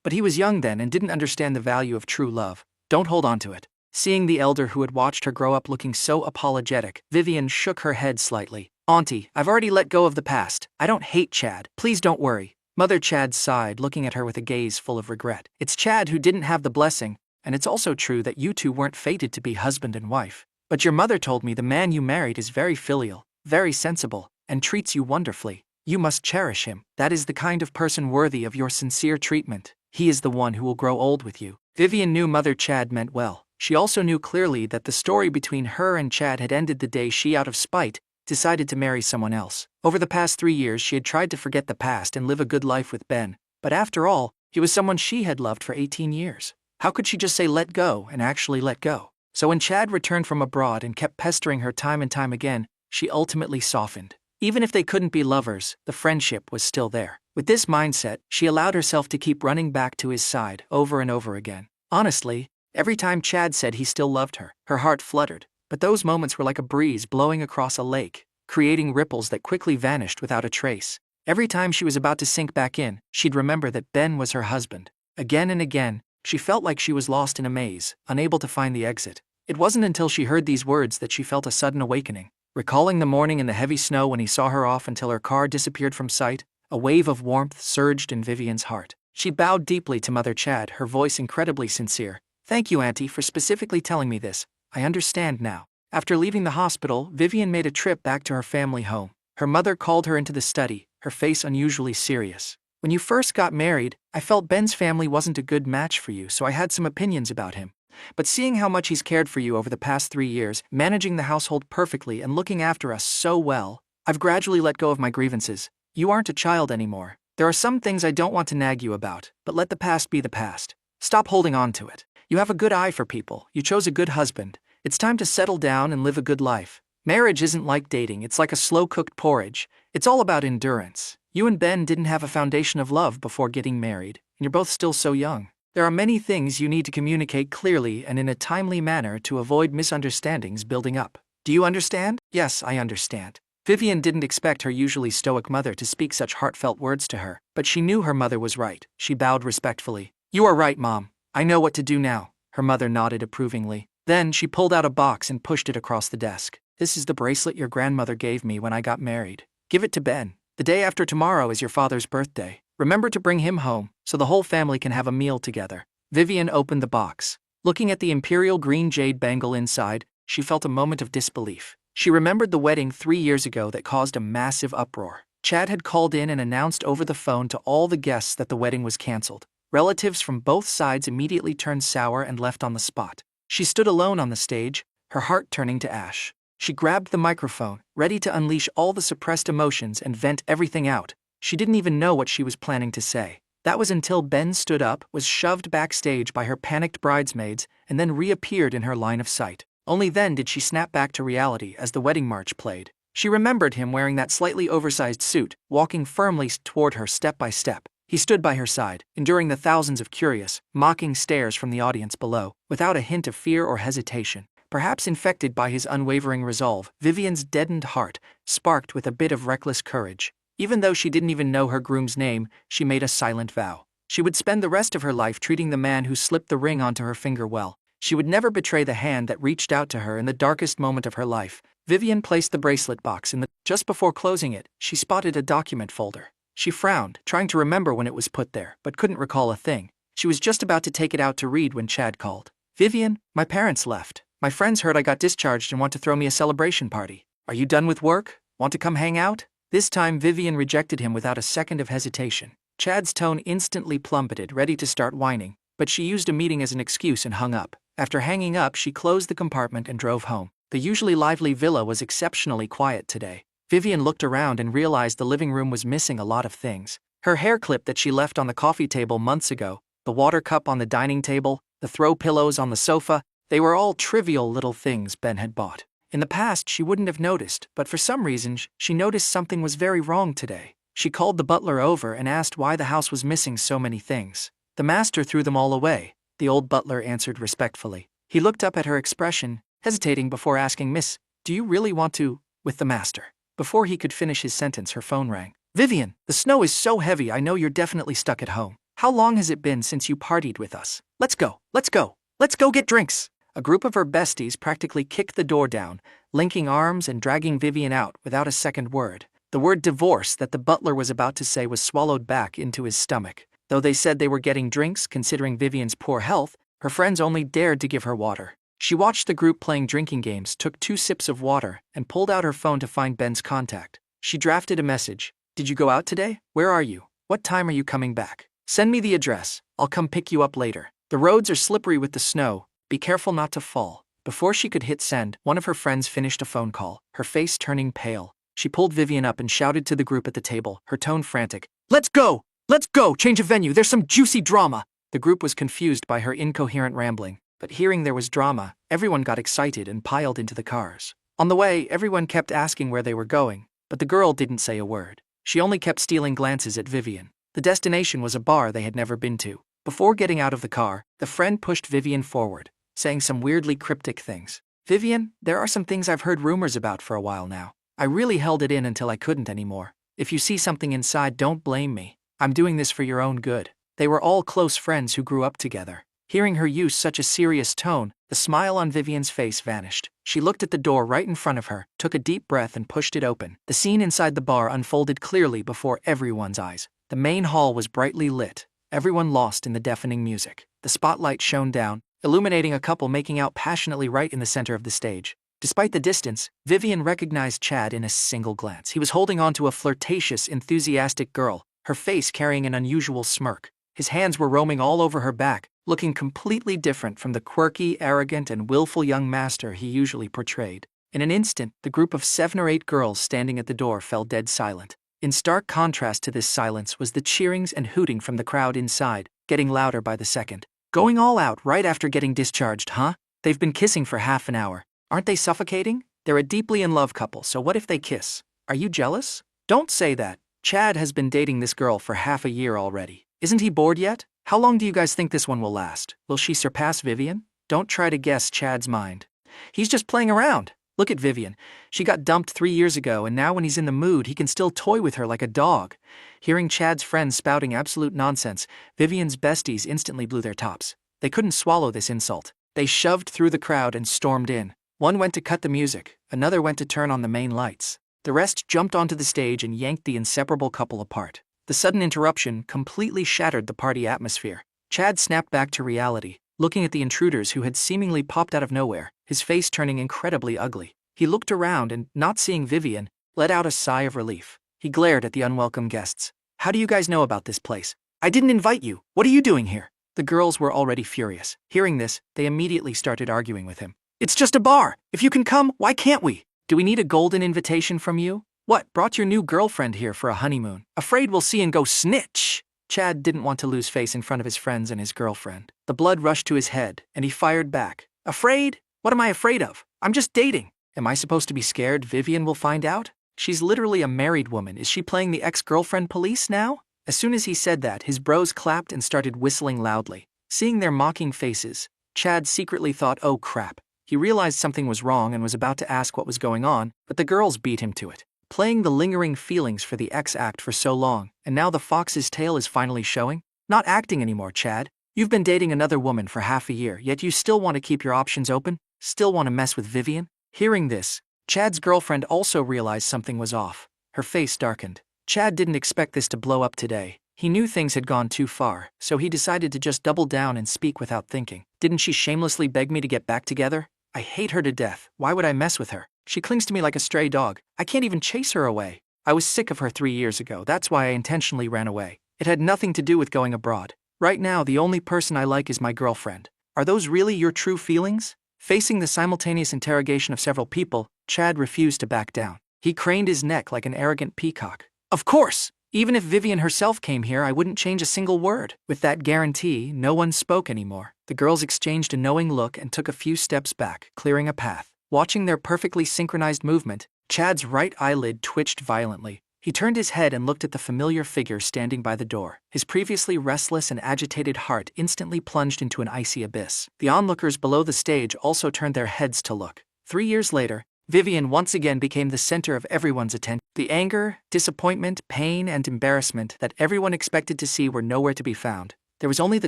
But he was young then and didn't understand the value of true love. Don't hold on to it. Seeing the elder who had watched her grow up looking so apologetic, Vivian shook her head slightly. Auntie, I've already let go of the past. I don't hate Chad. Please don't worry. Mother Chad sighed, looking at her with a gaze full of regret. It's Chad who didn't have the blessing, and it's also true that you two weren't fated to be husband and wife. But your mother told me the man you married is very filial, very sensible, and treats you wonderfully. You must cherish him. That is the kind of person worthy of your sincere treatment. He is the one who will grow old with you. Vivian knew Mother Chad meant well. She also knew clearly that the story between her and Chad had ended the day she, out of spite, decided to marry someone else. Over the past 3 years, she had tried to forget the past and live a good life with Ben. But after all, he was someone she had loved for 18 years. How could she just say let go and actually let go? So when Chad returned from abroad and kept pestering her time and time again, she ultimately softened. Even if they couldn't be lovers, the friendship was still there. With this mindset, she allowed herself to keep running back to his side over and over again. Honestly, every time Chad said he still loved her, her heart fluttered. But those moments were like a breeze blowing across a lake, creating ripples that quickly vanished without a trace. Every time she was about to sink back in, she'd remember that Ben was her husband. Again and again, she felt like she was lost in a maze, unable to find the exit. It wasn't until she heard these words that she felt a sudden awakening. Recalling the morning in the heavy snow when he saw her off until her car disappeared from sight, a wave of warmth surged in Vivian's heart. She bowed deeply to Mother Chad, her voice incredibly sincere. Thank you, Auntie, for specifically telling me this. I understand now. After leaving the hospital, Vivian made a trip back to her family home. Her mother called her into the study, her face unusually serious. When you first got married, I felt Ben's family wasn't a good match for you, so I had some opinions about him. But seeing how much he's cared for you over the past 3 years, managing the household perfectly and looking after us so well, I've gradually let go of my grievances. You aren't a child anymore. There are some things I don't want to nag you about, but let the past be the past. Stop holding on to it. You have a good eye for people. You chose a good husband. It's time to settle down and live a good life. Marriage isn't like dating. It's like a slow-cooked porridge. It's all about endurance. You and Ben didn't have a foundation of love before getting married, and you're both still so young. There are many things you need to communicate clearly and in a timely manner to avoid misunderstandings building up. Do you understand? Yes, I understand. Vivian didn't expect her usually stoic mother to speak such heartfelt words to her, but she knew her mother was right. She bowed respectfully. You are right, Mom. I know what to do now. Her mother nodded approvingly. Then she pulled out a box and pushed it across the desk. This is the bracelet your grandmother gave me when I got married. Give it to Ben. The day after tomorrow is your father's birthday. Remember to bring him home, so the whole family can have a meal together. Vivian opened the box. Looking at the imperial green jade bangle inside, she felt a moment of disbelief. She remembered the wedding 3 years ago that caused a massive uproar. Chad had called in and announced over the phone to all the guests that the wedding was canceled. Relatives from both sides immediately turned sour and left on the spot. She stood alone on the stage, her heart turning to ash. She grabbed the microphone, ready to unleash all the suppressed emotions and vent everything out. She didn't even know what she was planning to say. That was until Ben stood up, was shoved backstage by her panicked bridesmaids, and then reappeared in her line of sight. Only then did she snap back to reality as the wedding march played. She remembered him wearing that slightly oversized suit, walking firmly toward her step by step. He stood by her side, enduring the thousands of curious, mocking stares from the audience below, without a hint of fear or hesitation. Perhaps infected by his unwavering resolve, Vivian's deadened heart sparked with a bit of reckless courage. Even though she didn't even know her groom's name, she made a silent vow. She would spend the rest of her life treating the man who slipped the ring onto her finger well. She would never betray the hand that reached out to her in the darkest moment of her life. Vivian placed the bracelet box in the... Just before closing it, she spotted a document folder. She frowned, trying to remember when it was put there, but couldn't recall a thing. She was just about to take it out to read when Chad called. "Vivian, my parents left. My friends heard I got discharged and want to throw me a celebration party. Are you done with work? Want to come hang out?" This time Vivian rejected him without a second of hesitation. Chad's tone instantly plummeted, ready to start whining, but she used a meeting as an excuse and hung up. After hanging up, she closed the compartment and drove home. The usually lively villa was exceptionally quiet today. Vivian looked around and realized the living room was missing a lot of things. Her hair clip that she left on the coffee table months ago, the water cup on the dining table, the throw pillows on the sofa, they were all trivial little things Ben had bought. In the past, she wouldn't have noticed, but for some reason, she noticed something was very wrong today. She called the butler over and asked why the house was missing so many things. "The master threw them all away," the old butler answered respectfully. He looked up at her expression, hesitating before asking, "Miss, do you really want to, with the master?" Before he could finish his sentence, her phone rang. "Vivian, the snow is so heavy I know you're definitely stuck at home. How long has it been since you partied with us? Let's go, let's go, let's go get drinks." A group of her besties practically kicked the door down, linking arms and dragging Vivian out without a second word. The word divorce that the butler was about to say was swallowed back into his stomach. Though they said they were getting drinks, considering Vivian's poor health, her friends only dared to give her water. She watched the group playing drinking games, took 2 sips of water, and pulled out her phone to find Ben's contact. She drafted a message. "Did you go out today? Where are you? What time are you coming back? Send me the address. I'll come pick you up later. The roads are slippery with the snow. Be careful not to fall." Before she could hit send, one of her friends finished a phone call, her face turning pale. She pulled Vivian up and shouted to the group at the table, her tone frantic. "Let's go! Let's go! Change of venue, there's some juicy drama!" The group was confused by her incoherent rambling, but hearing there was drama, everyone got excited and piled into the cars. On the way, everyone kept asking where they were going, but the girl didn't say a word. She only kept stealing glances at Vivian. The destination was a bar they had never been to. Before getting out of the car, the friend pushed Vivian forward, saying some weirdly cryptic things. "Vivian, there are some things I've heard rumors about for a while now. I really held it in until I couldn't anymore. If you see something inside, don't blame me. I'm doing this for your own good." They were all close friends who grew up together. Hearing her use such a serious tone, the smile on Vivian's face vanished. She looked at the door right in front of her, took a deep breath and pushed it open. The scene inside the bar unfolded clearly before everyone's eyes. The main hall was brightly lit, everyone lost in the deafening music. The spotlight shone down, illuminating a couple making out passionately right in the center of the stage. Despite the distance, Vivian recognized Chad in a single glance. He was holding on to a flirtatious, enthusiastic girl, her face carrying an unusual smirk. His hands were roaming all over her back, looking completely different from the quirky, arrogant, and willful young master he usually portrayed. In an instant, the group of 7 or 8 girls standing at the door fell dead silent. In stark contrast to this silence was the cheerings and hooting from the crowd inside, getting louder by the second. "Going all out right after getting discharged, huh? They've been kissing for half an hour. Aren't they suffocating? They're a deeply in love couple, so what if they kiss? Are you jealous? Don't say that. Chad has been dating this girl for half a year already. Isn't he bored yet? How long do you guys think this one will last? Will she surpass Vivian? Don't try to guess Chad's mind. He's just playing around. Look at Vivian. She got dumped 3 years ago, and now when he's in the mood, he can still toy with her like a dog." Hearing Chad's friends spouting absolute nonsense, Vivian's besties instantly blew their tops. They couldn't swallow this insult. They shoved through the crowd and stormed in. One went to cut the music, another went to turn on the main lights. The rest jumped onto the stage and yanked the inseparable couple apart. The sudden interruption completely shattered the party atmosphere. Chad snapped back to reality, looking at the intruders who had seemingly popped out of nowhere, his face turning incredibly ugly. He looked around and, not seeing Vivian, let out a sigh of relief. He glared at the unwelcome guests. "How do you guys know about this place? I didn't invite you. What are you doing here?" The girls were already furious. Hearing this, they immediately started arguing with him. "It's just a bar. If you can come, why can't we? Do we need a golden invitation from you? What, brought your new girlfriend here for a honeymoon? Afraid we'll see and go snitch?" Chad didn't want to lose face in front of his friends and his girlfriend. The blood rushed to his head, and he fired back. Afraid? What am I afraid of? I'm just dating. Am I supposed to be scared Vivian will find out? She's literally a married woman. Is she playing the ex-girlfriend police now? As soon as he said that, his bros clapped and started whistling loudly. Seeing their mocking faces, Chad secretly thought, oh crap. He realized something was wrong and was about to ask what was going on, but the girls beat him to it. Playing the lingering feelings for the ex-act for so long, and now the fox's tail is finally showing? Not acting anymore, Chad. You've been dating another woman for half a year, yet you still want to keep your options open? Still want to mess with Vivian? Hearing this, Chad's girlfriend also realized something was off. Her face darkened. Chad didn't expect this to blow up today. He knew things had gone too far, so he decided to just double down and speak without thinking. Didn't she shamelessly beg me to get back together? I hate her to death. Why would I mess with her? She clings to me like a stray dog. I can't even chase her away. I was sick of her 3 years ago. That's why I intentionally ran away. It had nothing to do with going abroad. Right now, the only person I like is my girlfriend. Are those really your true feelings? Facing the simultaneous interrogation of several people, Chad refused to back down. He craned his neck like an arrogant peacock. Of course! Even if Vivian herself came here, I wouldn't change a single word. With that guarantee, no one spoke anymore. The girls exchanged a knowing look and took a few steps back, clearing a path. Watching their perfectly synchronized movement, Chad's right eyelid twitched violently. He turned his head and looked at the familiar figure standing by the door. His previously restless and agitated heart instantly plunged into an icy abyss. The onlookers below the stage also turned their heads to look. 3 years later, Vivian once again became the center of everyone's attention. The anger, disappointment, pain, and embarrassment that everyone expected to see were nowhere to be found. There was only the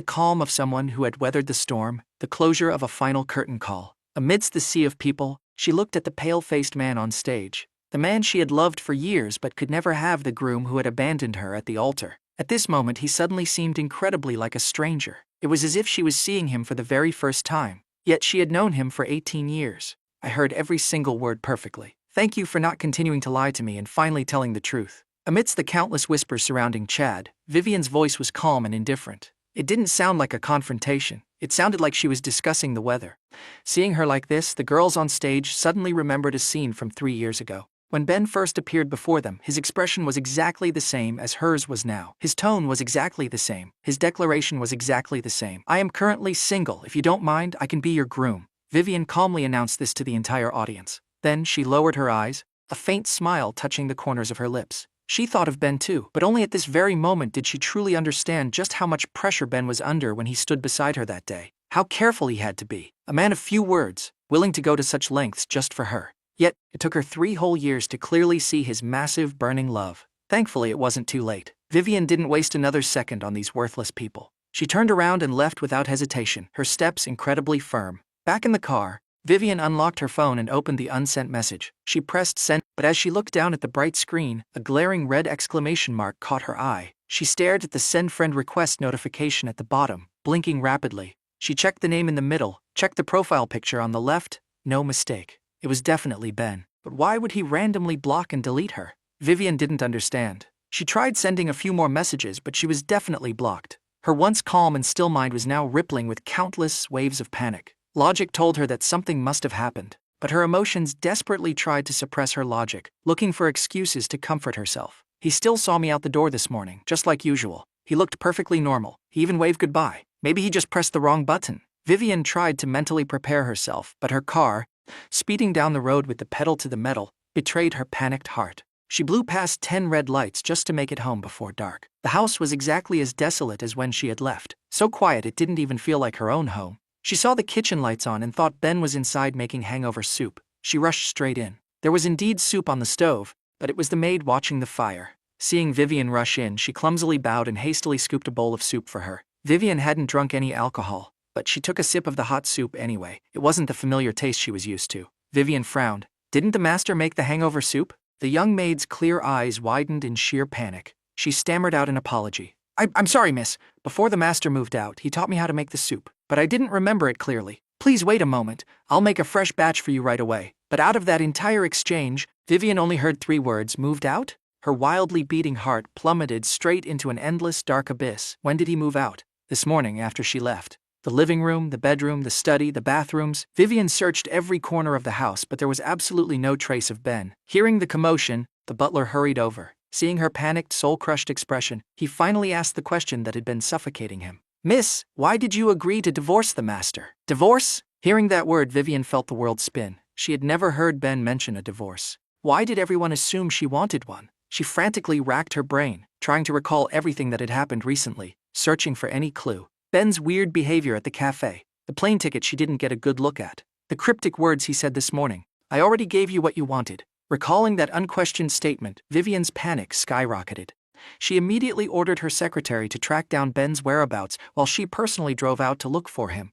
calm of someone who had weathered the storm, the closure of a final curtain call. Amidst the sea of people, she looked at the pale-faced man on stage. The man she had loved for years but could never have the groom who had abandoned her at the altar. At this moment he suddenly seemed incredibly like a stranger. It was as if she was seeing him for the very first time. Yet she had known him for 18 years. I heard every single word perfectly. Thank you for not continuing to lie to me and finally telling the truth. Amidst the countless whispers surrounding Chad, Vivian's voice was calm and indifferent. It didn't sound like a confrontation. It sounded like she was discussing the weather. Seeing her like this, the girls on stage suddenly remembered a scene from 3 years ago. When Ben first appeared before them, his expression was exactly the same as hers was now. His tone was exactly the same. His declaration was exactly the same. I am currently single. If you don't mind, I can be your groom. Vivian calmly announced this to the entire audience. Then she lowered her eyes, a faint smile touching the corners of her lips. She thought of Ben too, but only at this very moment did she truly understand just how much pressure Ben was under when he stood beside her that day. How careful he had to be. A man of few words, willing to go to such lengths just for her. Yet, it took her 3 whole years to clearly see his massive, burning love. Thankfully, it wasn't too late. Vivian didn't waste another second on these worthless people. She turned around and left without hesitation, her steps incredibly firm. Back in the car, Vivian unlocked her phone and opened the unsent message. She pressed send, but as she looked down at the bright screen, a glaring red exclamation mark caught her eye. She stared at the send friend request notification at the bottom, blinking rapidly. She checked the name in the middle, checked the profile picture on the left. No mistake. It was definitely Ben. But why would he randomly block and delete her? Vivian didn't understand. She tried sending a few more messages, but she was definitely blocked. Her once calm and still mind was now rippling with countless waves of panic. Logic told her that something must have happened, but her emotions desperately tried to suppress her logic, looking for excuses to comfort herself. He still saw me out the door this morning, just like usual. He looked perfectly normal. He even waved goodbye. Maybe he just pressed the wrong button. Vivian tried to mentally prepare herself, but her car, speeding down the road with the pedal to the metal, betrayed her panicked heart. She blew past 10 red lights just to make it home before dark. The house was exactly as desolate as when she had left, so quiet it didn't even feel like her own home. She saw the kitchen lights on and thought Ben was inside making hangover soup. She rushed straight in. There was indeed soup on the stove, but it was the maid watching the fire. Seeing Vivian rush in, she clumsily bowed and hastily scooped a bowl of soup for her. Vivian hadn't drunk any alcohol, but she took a sip of the hot soup anyway. It wasn't the familiar taste she was used to. Vivian frowned. Didn't the master make the hangover soup? The young maid's clear eyes widened in sheer panic. She stammered out an apology. I'm sorry, miss. Before the master moved out, he taught me how to make the soup, but I didn't remember it clearly. Please wait a moment. I'll make a fresh batch for you right away. But out of that entire exchange, Vivian only heard 3 words, moved out? Her wildly beating heart plummeted straight into an endless dark abyss. When did he move out? This morning after she left. The living room, the bedroom, the study, the bathrooms. Vivian searched every corner of the house, but there was absolutely no trace of Ben. Hearing the commotion, the butler hurried over. Seeing her panicked, soul-crushed expression, he finally asked the question that had been suffocating him. "Miss, why did you agree to divorce the master?" "Divorce?" Hearing that word, Vivian felt the world spin. She had never heard Ben mention a divorce. Why did everyone assume she wanted one? She frantically racked her brain, trying to recall everything that had happened recently, searching for any clue. Ben's weird behavior at the cafe, the plane ticket she didn't get a good look at, the cryptic words he said this morning. "I already gave you what you wanted." Recalling that unquestioned statement, Vivian's panic skyrocketed. She immediately ordered her secretary to track down Ben's whereabouts while she personally drove out to look for him.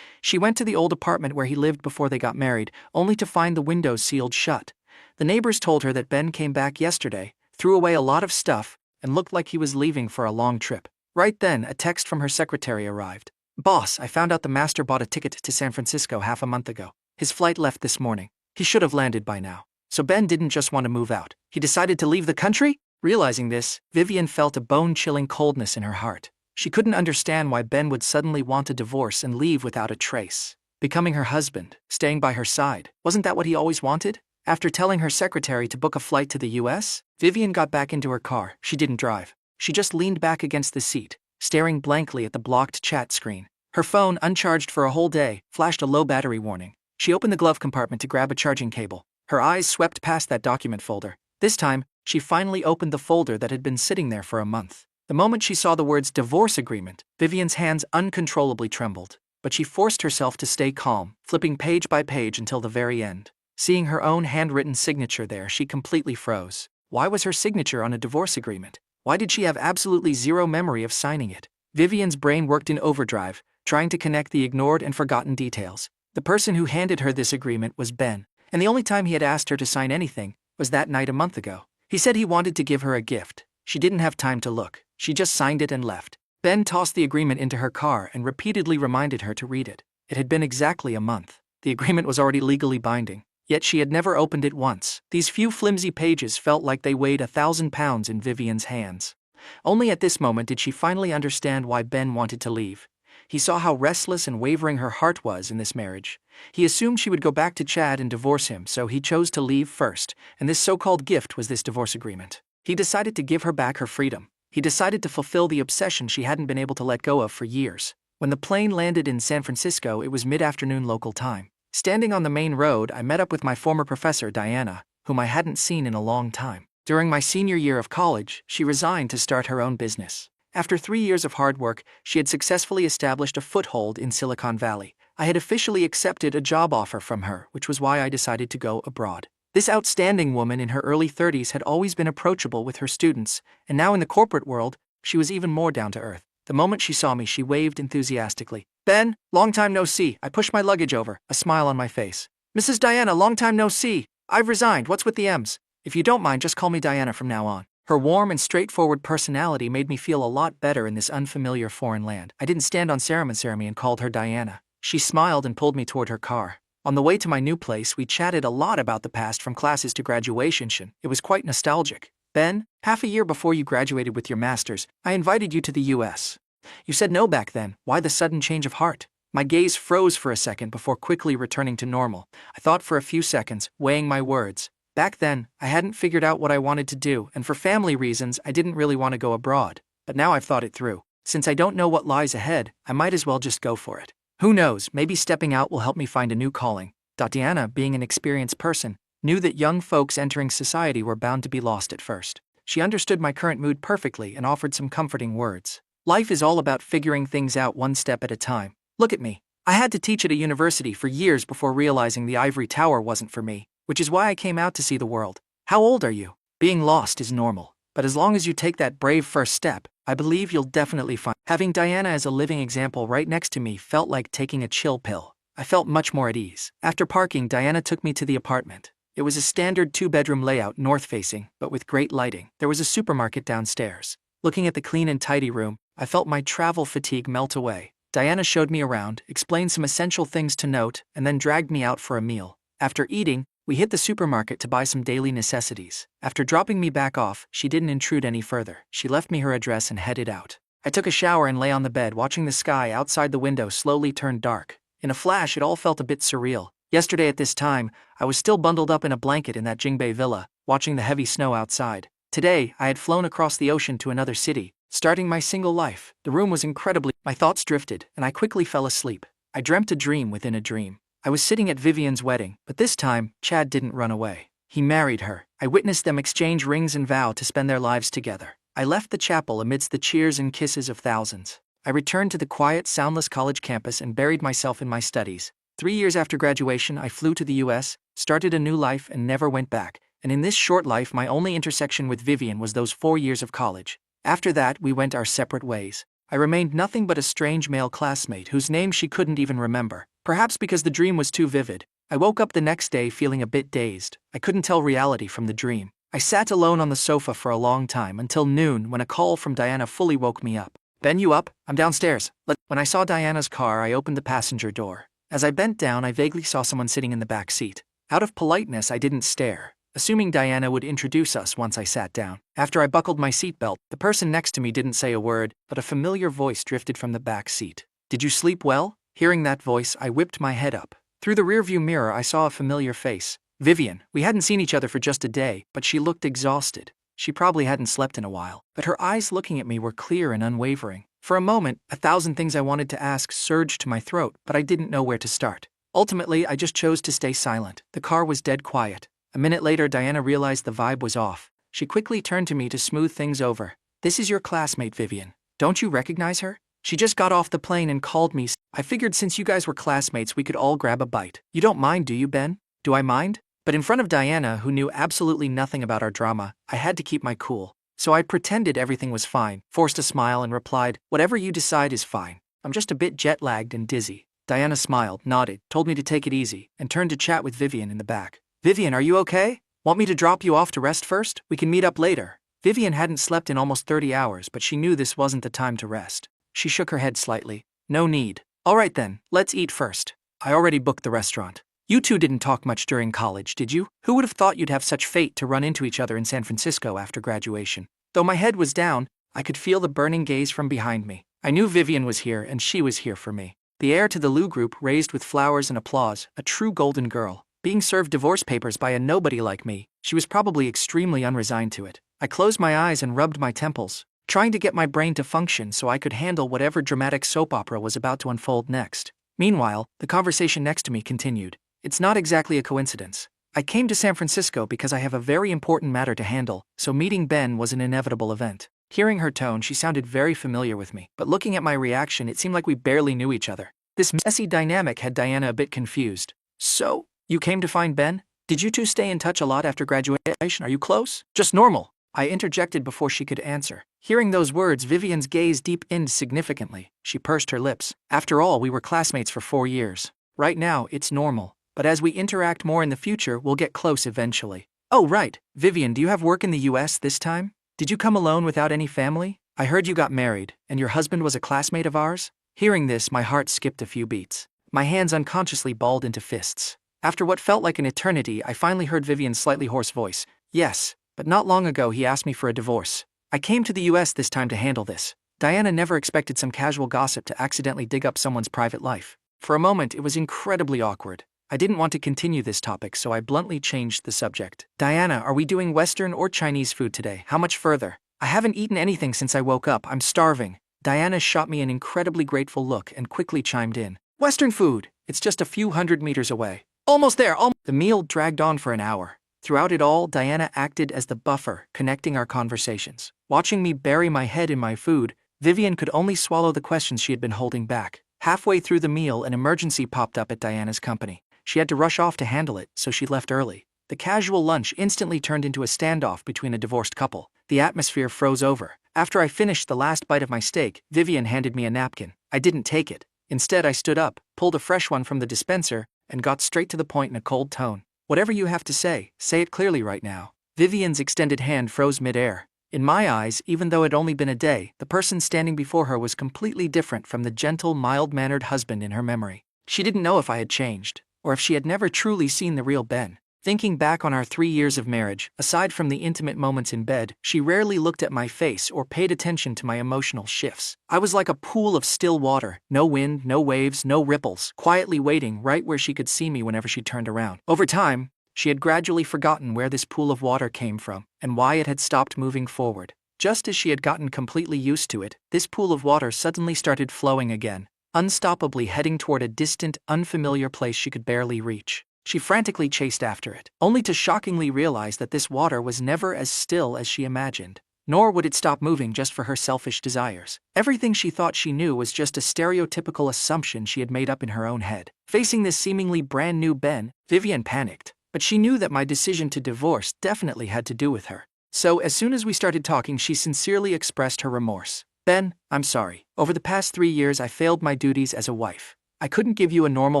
She went to the old apartment where he lived before they got married, only to find the windows sealed shut. The neighbors told her that Ben came back yesterday, threw away a lot of stuff, and looked like he was leaving for a long trip. Right then, a text from her secretary arrived. "Boss, I found out the master bought a ticket to San Francisco half a month ago. His flight left this morning. He should have landed by now. So Ben didn't just want to move out. He decided to leave the country?" Realizing this, Vivian felt a bone-chilling coldness in her heart. She couldn't understand why Ben would suddenly want a divorce and leave without a trace. Becoming her husband, staying by her side, wasn't that what he always wanted? After telling her secretary to book a flight to the US, Vivian got back into her car. She didn't drive. She just leaned back against the seat, staring blankly at the blocked chat screen. Her phone, uncharged for a whole day, flashed a low battery warning. She opened the glove compartment to grab a charging cable. Her eyes swept past that document folder. This time, she finally opened the folder that had been sitting there for a month. The moment she saw the words divorce agreement, Vivian's hands uncontrollably trembled. But she forced herself to stay calm, flipping page by page until the very end. Seeing her own handwritten signature there, she completely froze. Why was her signature on a divorce agreement? Why did she have absolutely zero memory of signing it? Vivian's brain worked in overdrive, trying to connect the ignored and forgotten details. The person who handed her this agreement was Ben, and the only time he had asked her to sign anything was that night a month ago. He said he wanted to give her a gift. She didn't have time to look. She just signed it and left. Ben tossed the agreement into her car and repeatedly reminded her to read it. It had been exactly a month. The agreement was already legally binding, yet she had never opened it once. These few flimsy pages felt like they weighed 1,000 pounds in Vivian's hands. Only at this moment did she finally understand why Ben wanted to leave. He saw how restless and wavering her heart was in this marriage. He assumed she would go back to Chad and divorce him, so he chose to leave first, and this so-called gift was this divorce agreement. He decided to give her back her freedom. He decided to fulfill the obsession she hadn't been able to let go of for years. When the plane landed in San Francisco, it was mid-afternoon local time. Standing on the main road, I met up with my former professor, Diana, whom I hadn't seen in a long time. During my senior year of college, she resigned to start her own business. After 3 years of hard work, she had successfully established a foothold in Silicon Valley. I had officially accepted a job offer from her, which was why I decided to go abroad. This outstanding woman in her early 30s had always been approachable with her students, and now in the corporate world, she was even more down to earth. The moment she saw me, she waved enthusiastically. "Ben, long time no see." I pushed my luggage over, a smile on my face. "Mrs. Diana, long time no see. I've resigned. What's with the M's? If you don't mind, just call me Diana from now on." Her warm and straightforward personality made me feel a lot better in this unfamiliar foreign land. I didn't stand on ceremony and called her Diana. She smiled and pulled me toward her car. On the way to my new place, we chatted a lot about the past, from classes to graduation. It was quite nostalgic. "Ben, half a year before you graduated with your master's, I invited you to the US. You said no back then. Why the sudden change of heart?" My gaze froze for a second before quickly returning to normal. I thought for a few seconds, weighing my words. Back then, I hadn't figured out what I wanted to do, and for family reasons, I didn't really want to go abroad. But now I've thought it through. Since I don't know what lies ahead, I might as well just go for it. Who knows, maybe stepping out will help me find a new calling. Diana, being an experienced person, knew that young folks entering society were bound to be lost at first. She understood my current mood perfectly and offered some comforting words. Life is all about figuring things out one step at a time. Look at me. I had to teach at a university for years before realizing the ivory tower wasn't for me, which is why I came out to see the world. How old are you? Being lost is normal, but as long as you take that brave first step, I believe you'll definitely find. Having Diana as a living example right next to me felt like taking a chill pill. I felt much more at ease. After parking, Diana took me to the apartment. It was a standard 2-bedroom layout, north-facing, but with great lighting. There was a supermarket downstairs. Looking at the clean and tidy room, I felt my travel fatigue melt away. Diana showed me around, explained some essential things to note, and then dragged me out for a meal. After eating, we hit the supermarket to buy some daily necessities. After dropping me back off, she didn't intrude any further. She left me her address and headed out. I took a shower and lay on the bed, watching the sky outside the window slowly turn dark. In a flash, it all felt a bit surreal. Yesterday at this time, I was still bundled up in a blanket in that Jingbei villa, watching the heavy snow outside. Today, I had flown across the ocean to another city, starting my single life. The room was incredibly. My thoughts drifted, and I quickly fell asleep. I dreamt a dream within a dream. I was sitting at Vivian's wedding, but this time, Chad didn't run away. He married her. I witnessed them exchange rings and vow to spend their lives together. I left the chapel amidst the cheers and kisses of thousands. I returned to the quiet, soundless college campus and buried myself in my studies. 3 years after graduation, I flew to the US, started a new life, and never went back. And in this short life, my only intersection with Vivian was those 4 years of college. After that, we went our separate ways. I remained nothing but a strange male classmate whose name she couldn't even remember. Perhaps because the dream was too vivid. I woke up the next day feeling a bit dazed. I couldn't tell reality from the dream. I sat alone on the sofa for a long time until noon when a call from Diana fully woke me up. "Ben, you up? I'm downstairs." When I saw Diana's car, I opened the passenger door. As I bent down, I vaguely saw someone sitting in the back seat. Out of politeness, I didn't stare, assuming Diana would introduce us once I sat down. After I buckled my seatbelt, the person next to me didn't say a word, but a familiar voice drifted from the back seat. "Did you sleep well?" Hearing that voice, I whipped my head up. Through the rearview mirror, I saw a familiar face. Vivian. We hadn't seen each other for just a day, but she looked exhausted. She probably hadn't slept in a while, but her eyes looking at me were clear and unwavering. For a moment, 1,000 things I wanted to ask surged to my throat, but I didn't know where to start. Ultimately, I just chose to stay silent. The car was dead quiet. A minute later, Diana realized the vibe was off. She quickly turned to me to smooth things over. "This is your classmate, Vivian. Don't you recognize her? She just got off the plane and called me. I figured since you guys were classmates, we could all grab a bite. You don't mind, do you, Ben?" "Do I mind?" But in front of Diana, who knew absolutely nothing about our drama, I had to keep my cool. So I pretended everything was fine, forced a smile, and replied, "Whatever you decide is fine. I'm just a bit jet-lagged and dizzy." Diana smiled, nodded, told me to take it easy, and turned to chat with Vivian in the back. "Vivian, are you okay? Want me to drop you off to rest first? We can meet up later." Vivian hadn't slept in almost 30 hours, but she knew this wasn't the time to rest. She shook her head slightly. "No need." "All right then, let's eat first. I already booked the restaurant." "You two didn't talk much during college, did you? Who would have thought you'd have such fate to run into each other in San Francisco after graduation?" Though my head was down, I could feel the burning gaze from behind me. I knew Vivian was here, and she was here for me. The heir to the Lou Group raised with flowers and applause, a true golden girl. Being served divorce papers by a nobody like me, she was probably extremely unresigned to it. I closed my eyes and rubbed my temples, trying to get my brain to function so I could handle whatever dramatic soap opera was about to unfold next. Meanwhile, the conversation next to me continued. "It's not exactly a coincidence. I came to San Francisco because I have a very important matter to handle, so meeting Ben was an inevitable event." Hearing her tone, she sounded very familiar with me, but looking at my reaction, it seemed like we barely knew each other. This messy dynamic had Diana a bit confused. "So, you came to find Ben? Did you two stay in touch a lot after graduation? Are you close?" "Just normal," I interjected before she could answer. Hearing those words, Vivian's gaze deepened significantly. She pursed her lips. "After all, we were classmates for 4 years. Right now, it's normal. But as we interact more in the future, we'll get close eventually." "Oh, right. Vivian, do you have work in the US this time? Did you come alone without any family? I heard you got married, and your husband was a classmate of ours?" Hearing this, my heart skipped a few beats. My hands unconsciously balled into fists. After what felt like an eternity, I finally heard Vivian's slightly hoarse voice. "Yes, but not long ago he asked me for a divorce. I came to the US this time to handle this." Diana never expected some casual gossip to accidentally dig up someone's private life. For a moment, it was incredibly awkward. I didn't want to continue this topic, so I bluntly changed the subject. "Diana, are we doing Western or Chinese food today? How much further?" "I haven't eaten anything since I woke up. I'm starving." Diana shot me an incredibly grateful look and quickly chimed in. "Western food. It's just a few hundred meters away." "Almost there, The meal dragged on for an hour. Throughout it all, Diana acted as the buffer, connecting our conversations. Watching me bury my head in my food, Vivian could only swallow the questions she had been holding back. Halfway through the meal, an emergency popped up at Diana's company. She had to rush off to handle it, so she left early. The casual lunch instantly turned into a standoff between a divorced couple. The atmosphere froze over. After I finished the last bite of my steak, Vivian handed me a napkin. I didn't take it. Instead, I stood up, pulled a fresh one from the dispenser, and got straight to the point in a cold tone. "Whatever you have to say it clearly right now." Vivian's extended hand froze mid-air. In my eyes, even though it had only been a day, the person standing before her was completely different from the gentle, mild-mannered husband in her memory. She didn't know if I had changed, or if she had never truly seen the real Ben. Thinking back on our 3 years of marriage, aside from the intimate moments in bed, she rarely looked at my face or paid attention to my emotional shifts. I was like a pool of still water, no wind, no waves, no ripples, quietly waiting right where she could see me whenever she turned around. Over time, She had gradually forgotten where this pool of water came from and why it had stopped moving forward. Just as she had gotten completely used to it, this pool of water suddenly started flowing again, unstoppably heading toward a distant, unfamiliar place she could barely reach. She frantically chased after it, only to shockingly realize that this water was never as still as she imagined. Nor would it stop moving just for her selfish desires. Everything she thought she knew was just a stereotypical assumption she had made up in her own head. Facing this seemingly brand new Ben, Vivian panicked, but she knew that my decision to divorce definitely had to do with her. So as soon as we started talking, she sincerely expressed her remorse. Ben, I'm sorry. Over the past 3 years, I failed my duties as a wife. I couldn't give you a normal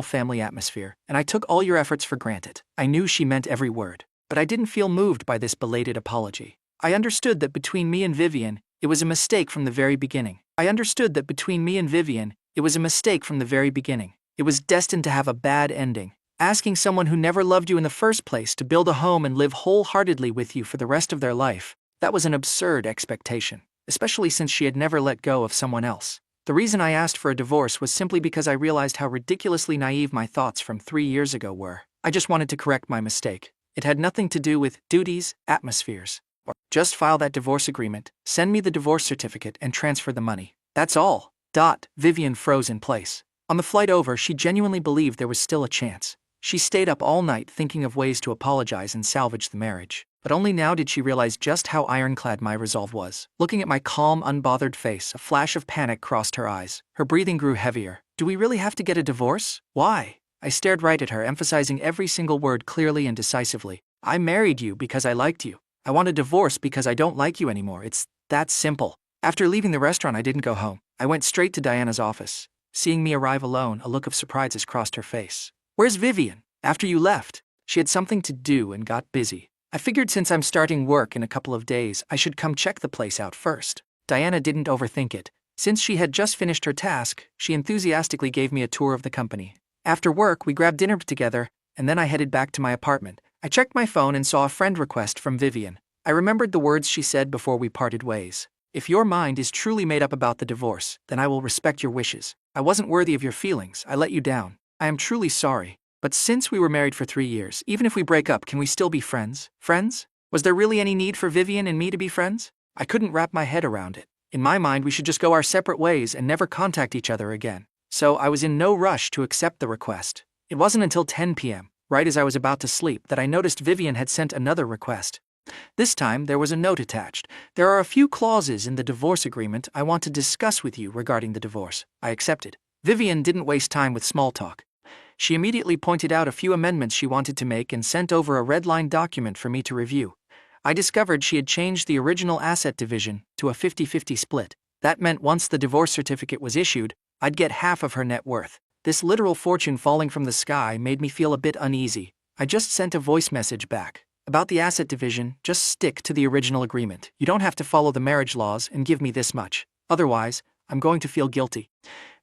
family atmosphere, and I took all your efforts for granted. I knew she meant every word, but I didn't feel moved by this belated apology. I understood that between me and Vivian, it was a mistake from the very beginning. It was destined to have a bad ending. Asking someone who never loved you in the first place to build a home and live wholeheartedly with you for the rest of their life, that was an absurd expectation, especially since she had never let go of someone else. The reason I asked for a divorce was simply because I realized how ridiculously naive my thoughts from 3 years ago were. I just wanted to correct my mistake. It had nothing to do with duties, atmospheres, or just file that divorce agreement, send me the divorce certificate, and transfer the money. That's all. Vivian froze in place. On the flight over, she genuinely believed there was still a chance. She stayed up all night thinking of ways to apologize and salvage the marriage. But only now did she realize just how ironclad my resolve was. Looking at my calm, unbothered face, a flash of panic crossed her eyes. Her breathing grew heavier. Do we really have to get a divorce? Why? I stared right at her, emphasizing every single word clearly and decisively. I married you because I liked you. I want a divorce because I don't like you anymore. It's that simple. After leaving the restaurant, I didn't go home. I went straight to Diana's office. Seeing me arrive alone, a look of surprise crossed her face. Where's Vivian? After you left, she had something to do and got busy. I figured since I'm starting work in a couple of days, I should come check the place out first. Diana didn't overthink it. Since she had just finished her task, she enthusiastically gave me a tour of the company. After work, we grabbed dinner together, and then I headed back to my apartment. I checked my phone and saw a friend request from Vivian. I remembered the words she said before we parted ways. If your mind is truly made up about the divorce, then I will respect your wishes. I wasn't worthy of your feelings. I let you down. I am truly sorry. But since we were married for 3 years, even if we break up, can we still be friends? Friends? Was there really any need for Vivian and me to be friends? I couldn't wrap my head around it. In my mind, we should just go our separate ways and never contact each other again. So I was in no rush to accept the request. It wasn't until 10 p.m., right as I was about to sleep, that I noticed Vivian had sent another request. This time, there was a note attached. There are a few clauses in the divorce agreement I want to discuss with you regarding the divorce. I accepted. Vivian didn't waste time with small talk. She immediately pointed out a few amendments she wanted to make and sent over a red-line document for me to review. I discovered she had changed the original asset division to a 50-50 split. That meant once the divorce certificate was issued, I'd get half of her net worth. This literal fortune falling from the sky made me feel a bit uneasy. I just sent a voice message back. About the asset division, just stick to the original agreement. You don't have to follow the marriage laws and give me this much. Otherwise, I'm going to feel guilty.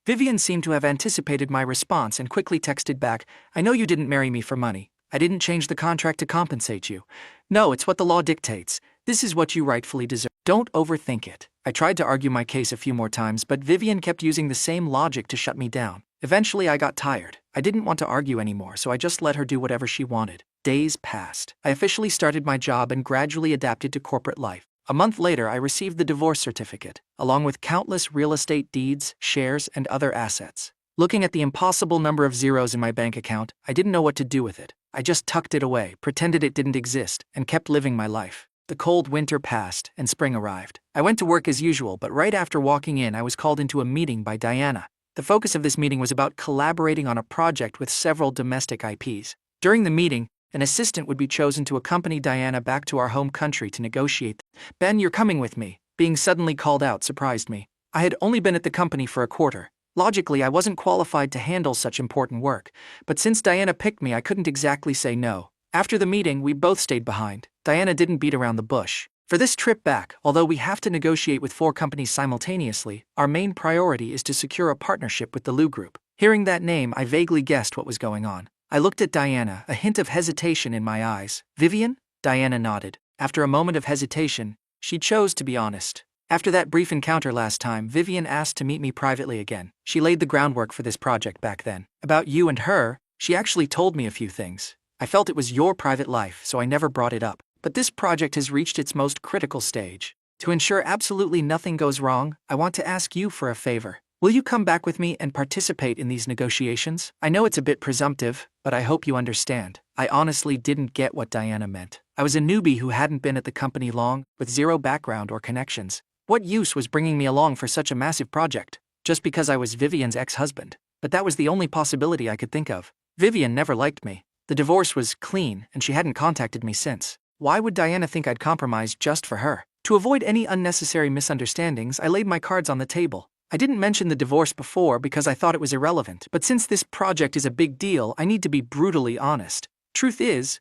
Vivian seemed to have anticipated my response and quickly texted back, I know you didn't marry me for money. I didn't change the contract to compensate you. No, it's what the law dictates. This is what you rightfully deserve. Don't overthink it. I tried to argue my case a few more times, but Vivian kept using the same logic to shut me down. Eventually, I got tired. I didn't want to argue anymore, so I just let her do whatever she wanted. Days passed. I officially started my job and gradually adapted to corporate life. A month later, I received the divorce certificate, along with countless real estate deeds, shares, and other assets. Looking at the impossible number of zeros in my bank account, I didn't know what to do with it. I just tucked it away, pretended it didn't exist, and kept living my life. The cold winter passed, and spring arrived. I went to work as usual, but right after walking in, I was called into a meeting by Diana. The focus of this meeting was about collaborating on a project with several domestic IPs. During the meeting, an assistant would be chosen to accompany Diana back to our home country to negotiate. Ben, you're coming with me. Being suddenly called out surprised me. I had only been at the company for a quarter. Logically, I wasn't qualified to handle such important work, but since Diana picked me, I couldn't exactly say no. After the meeting, we both stayed behind. Diana didn't beat around the bush. For this trip back, although we have to negotiate with 4 companies simultaneously, our main priority is to secure a partnership with the Lu Group. Hearing that name, I vaguely guessed what was going on. I looked at Diana, a hint of hesitation in my eyes. Vivian? Diana nodded. After a moment of hesitation, she chose to be honest. After that brief encounter last time, Vivian asked to meet me privately again. She laid the groundwork for this project back then. About you and her, she actually told me a few things. I felt it was your private life, so I never brought it up. But this project has reached its most critical stage. To ensure absolutely nothing goes wrong, I want to ask you for a favor. Will you come back with me and participate in these negotiations? I know it's a bit presumptive, but I hope you understand. I honestly didn't get what Diana meant. I was a newbie who hadn't been at the company long, with zero background or connections. What use was bringing me along for such a massive project? Just because I was Vivian's ex-husband. But that was the only possibility I could think of. Vivian never liked me. The divorce was clean, and she hadn't contacted me since. Why would Diana think I'd compromise just for her? To avoid any unnecessary misunderstandings, I laid my cards on the table. I didn't mention the divorce before because I thought it was irrelevant, but since this project is a big deal, I need to be brutally honest. Truth is,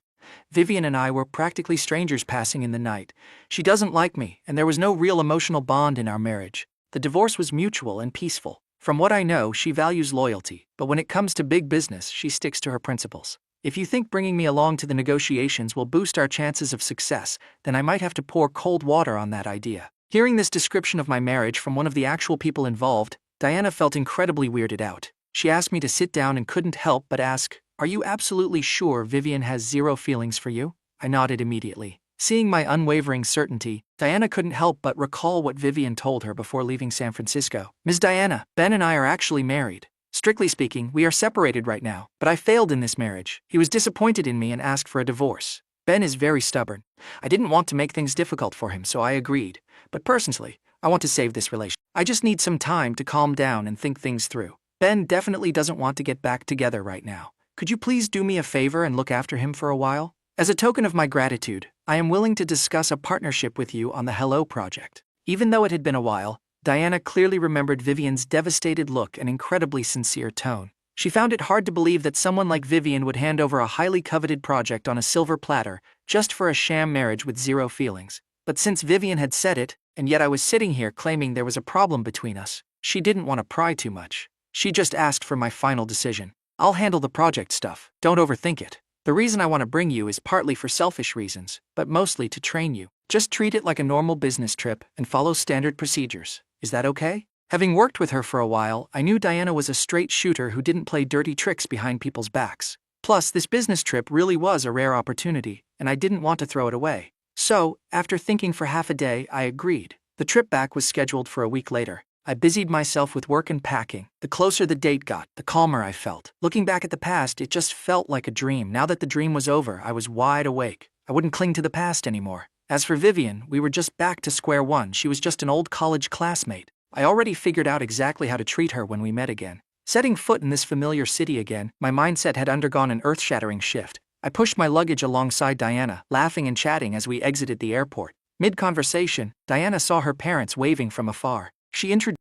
Vivian and I were practically strangers passing in the night. She doesn't like me, and there was no real emotional bond in our marriage. The divorce was mutual and peaceful. From what I know, she values loyalty, but when it comes to big business, she sticks to her principles. If you think bringing me along to the negotiations will boost our chances of success, then I might have to pour cold water on that idea. Hearing this description of my marriage from one of the actual people involved, Diana felt incredibly weirded out. She asked me to sit down and couldn't help but ask, "Are you absolutely sure Vivian has zero feelings for you?" I nodded immediately. Seeing my unwavering certainty, Diana couldn't help but recall what Vivian told her before leaving San Francisco. "Ms. Diana, Ben and I are actually married. Strictly speaking, we are separated right now, but I failed in this marriage. He was disappointed in me and asked for a divorce. Ben is very stubborn. I didn't want to make things difficult for him, so I agreed. But personally, I want to save this relation. I just need some time to calm down and think things through. Ben definitely doesn't want to get back together right now. Could you please do me a favor and look after him for a while? As a token of my gratitude, I am willing to discuss a partnership with you on the Hello project." Even though it had been a while, Diana clearly remembered Vivian's devastated look and incredibly sincere tone. She found it hard to believe that someone like Vivian would hand over a highly coveted project on a silver platter just for a sham marriage with zero feelings. But since Vivian had said it, and yet I was sitting here claiming there was a problem between us, she didn't want to pry too much. She just asked for my final decision. "I'll handle the project stuff. Don't overthink it. The reason I want to bring you is partly for selfish reasons, but mostly to train you. Just treat it like a normal business trip and follow standard procedures. Is that okay?" Having worked with her for a while, I knew Diana was a straight shooter who didn't play dirty tricks behind people's backs. Plus, this business trip really was a rare opportunity, and I didn't want to throw it away. So, after thinking for half a day, I agreed. The trip back was scheduled for a week later. I busied myself with work and packing. The closer the date got, the calmer I felt. Looking back at the past, it just felt like a dream. Now that the dream was over, I was wide awake. I wouldn't cling to the past anymore. As for Vivian, we were just back to square one. She was just an old college classmate. I already figured out exactly how to treat her when we met again. Setting foot in this familiar city again, my mindset had undergone an earth-shattering shift. I pushed my luggage alongside Diana, laughing and chatting as we exited the airport. Mid-conversation, Diana saw her parents waving from afar.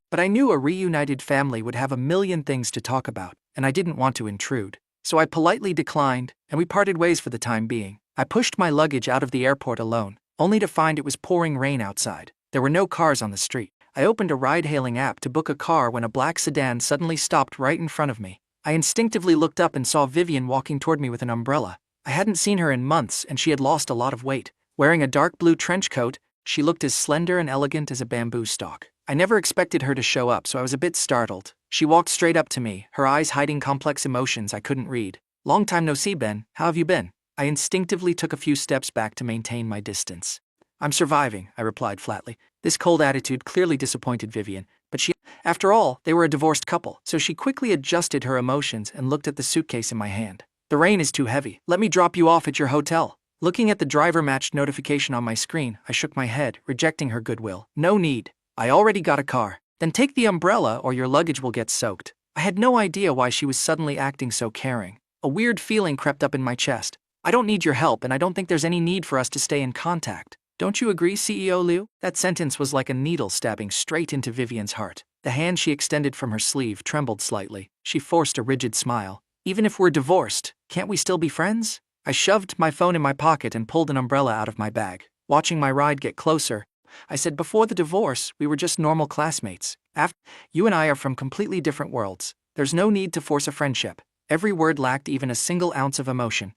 But I knew a reunited family would have a million things to talk about, and I didn't want to intrude. So I politely declined, and we parted ways for the time being. I pushed my luggage out of the airport alone, only to find it was pouring rain outside. There were no cars on the street. I opened a ride-hailing app to book a car when a black sedan suddenly stopped right in front of me. I instinctively looked up and saw Vivian walking toward me with an umbrella. I hadn't seen her in months, and she had lost a lot of weight. Wearing a dark blue trench coat, she looked as slender and elegant as a bamboo stalk. I never expected her to show up, so I was a bit startled. She walked straight up to me, her eyes hiding complex emotions I couldn't read. "Long time no see, Ben. How have you been?" I instinctively took a few steps back to maintain my distance. "I'm surviving," I replied flatly. This cold attitude clearly disappointed Vivian, but after all, they were a divorced couple, so she quickly adjusted her emotions and looked at the suitcase in my hand. "The rain is too heavy. Let me drop you off at your hotel." Looking at the driver-matched notification on my screen, I shook my head, rejecting her goodwill. "No need. I already got a car." "Then take the umbrella or your luggage will get soaked." I had no idea why she was suddenly acting so caring. A weird feeling crept up in my chest. "I don't need your help, and I don't think there's any need for us to stay in contact. Don't you agree, CEO Liu?" That sentence was like a needle stabbing straight into Vivian's heart. The hand she extended from her sleeve trembled slightly. She forced a rigid smile. "Even if we're divorced, can't we still be friends?" I shoved my phone in my pocket and pulled an umbrella out of my bag. Watching my ride get closer, I said, "Before the divorce, we were just normal classmates. You and I are from completely different worlds. There's no need to force a friendship." Every word lacked even a single ounce of emotion.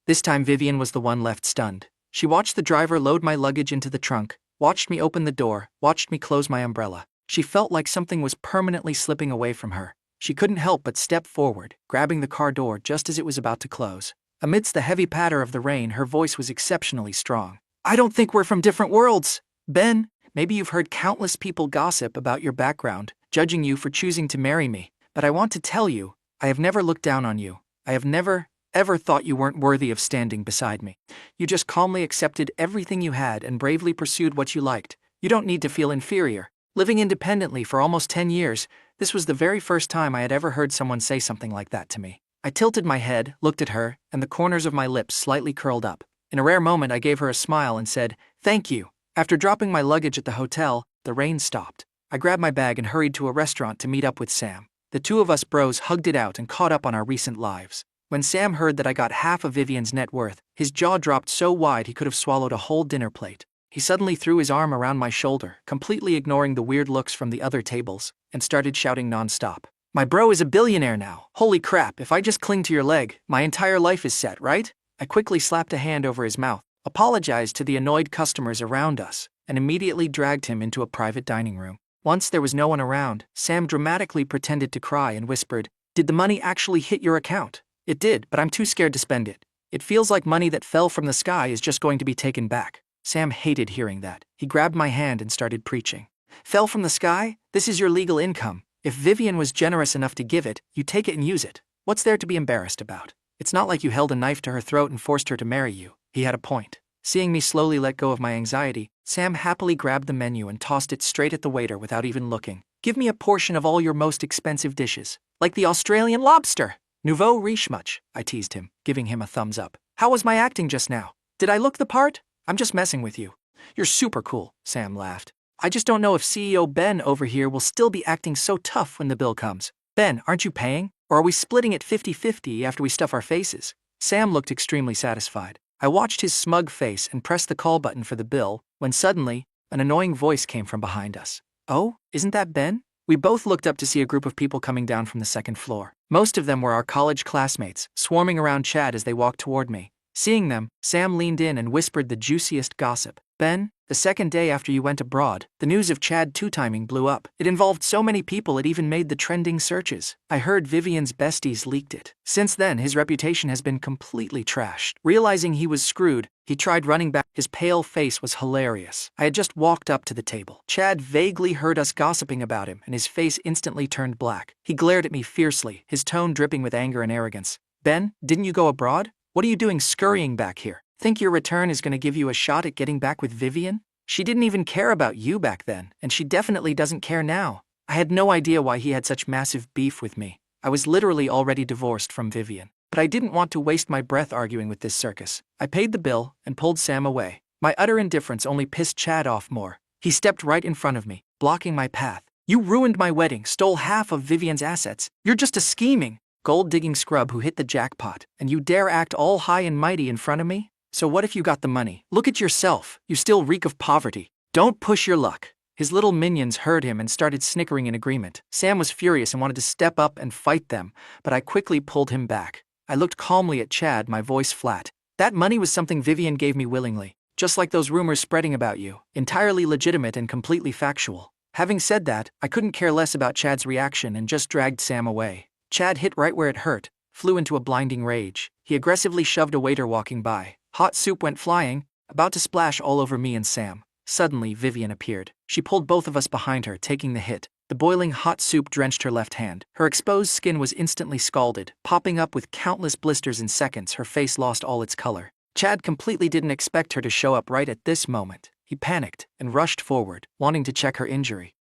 This time Vivian was the one left stunned. She watched the driver load my luggage into the trunk, watched me open the door, watched me close my umbrella. She felt like something was permanently slipping away from her. She couldn't help but step forward, grabbing the car door just as it was about to close. Amidst the heavy patter of the rain, her voice was exceptionally strong. I don't think we're from different worlds. Ben, maybe you've heard countless people gossip about your background, judging you for choosing to marry me, but I want to tell you, I have never looked down on you. I have never, ever thought you weren't worthy of standing beside me. You just calmly accepted everything you had and bravely pursued what you liked. You don't need to feel inferior. Living independently for almost 10 years, this was the very first time I had ever heard someone say something like that to me. I tilted my head, looked at her, and the corners of my lips slightly curled up. In a rare moment, I gave her a smile and said, "Thank you." After dropping my luggage at the hotel, the rain stopped. I grabbed my bag and hurried to a restaurant to meet up with Sam. The two of us bros hugged it out and caught up on our recent lives. When Sam heard that I got half of Vivian's net worth, his jaw dropped so wide he could have swallowed a whole dinner plate. He suddenly threw his arm around my shoulder, completely ignoring the weird looks from the other tables, and started shouting nonstop. "My bro is a billionaire now. Holy crap, if I just cling to your leg, my entire life is set, right?" I quickly slapped a hand over his mouth, apologized to the annoyed customers around us, and immediately dragged him into a private dining room. Once there was no one around, Sam dramatically pretended to cry and whispered, "Did the money actually hit your account?" "It did, but I'm too scared to spend it. It feels like money that fell from the sky is just going to be taken back." Sam hated hearing that. He grabbed my hand and started preaching. "Fell from the sky? This is your legal income. If Vivian was generous enough to give it, you take it and use it. What's there to be embarrassed about? It's not like you held a knife to her throat and forced her to marry you." He had a point. Seeing me slowly let go of my anxiety, Sam happily grabbed the menu and tossed it straight at the waiter without even looking. "Give me a portion of all your most expensive dishes. Like the Australian lobster." "Nouveau riche much?" I teased him, giving him a thumbs up. "How was my acting just now? Did I look the part? I'm just messing with you." "You're super cool," Sam laughed. "I just don't know if CEO Ben over here will still be acting so tough when the bill comes." "Ben, aren't you paying? Or are we splitting it 50-50 after we stuff our faces?" Sam looked extremely satisfied. I watched his smug face and pressed the call button for the bill, when suddenly, an annoying voice came from behind us. "Oh, isn't that Ben?" We both looked up to see a group of people coming down from the second floor. Most of them were our college classmates, swarming around Chad as they walked toward me. Seeing them, Sam leaned in and whispered the juiciest gossip. "Ben, the second day after you went abroad, the news of Chad two-timing blew up. It involved so many people it even made the trending searches. I heard Vivian's besties leaked it. Since then, his reputation has been completely trashed." Realizing he was screwed, he tried running back. His pale face was hilarious. I had just walked up to the table. Chad vaguely heard us gossiping about him, and his face instantly turned black. He glared at me fiercely, his tone dripping with anger and arrogance. "Ben, didn't you go abroad? What are you doing scurrying back here? Think your return is going to give you a shot at getting back with Vivian? She didn't even care about you back then, and she definitely doesn't care now." I had no idea why he had such massive beef with me. I was literally already divorced from Vivian. But I didn't want to waste my breath arguing with this circus. I paid the bill and pulled Sam away. My utter indifference only pissed Chad off more. He stepped right in front of me, blocking my path. "You ruined my wedding, stole half of Vivian's assets. You're just a scheming, gold-digging scrub who hit the jackpot, and you dare act all high and mighty in front of me? So what if you got the money? Look at yourself. You still reek of poverty. Don't push your luck." His little minions heard him and started snickering in agreement. Sam was furious and wanted to step up and fight them, but I quickly pulled him back. I looked calmly at Chad, my voice flat. "That money was something Vivian gave me willingly, just like those rumors spreading about you. Entirely legitimate and completely factual." Having said that, I couldn't care less about Chad's reaction and just dragged Sam away. Chad hit right where it hurt, flew into a blinding rage. He aggressively shoved a waiter walking by. Hot soup went flying, about to splash all over me and Sam. Suddenly, Vivian appeared. She pulled both of us behind her, taking the hit. The boiling hot soup drenched her left hand. Her exposed skin was instantly scalded, popping up with countless blisters in seconds. Her face lost all its color. Chad completely didn't expect her to show up right at this moment. He panicked and rushed forward, wanting to check her injury.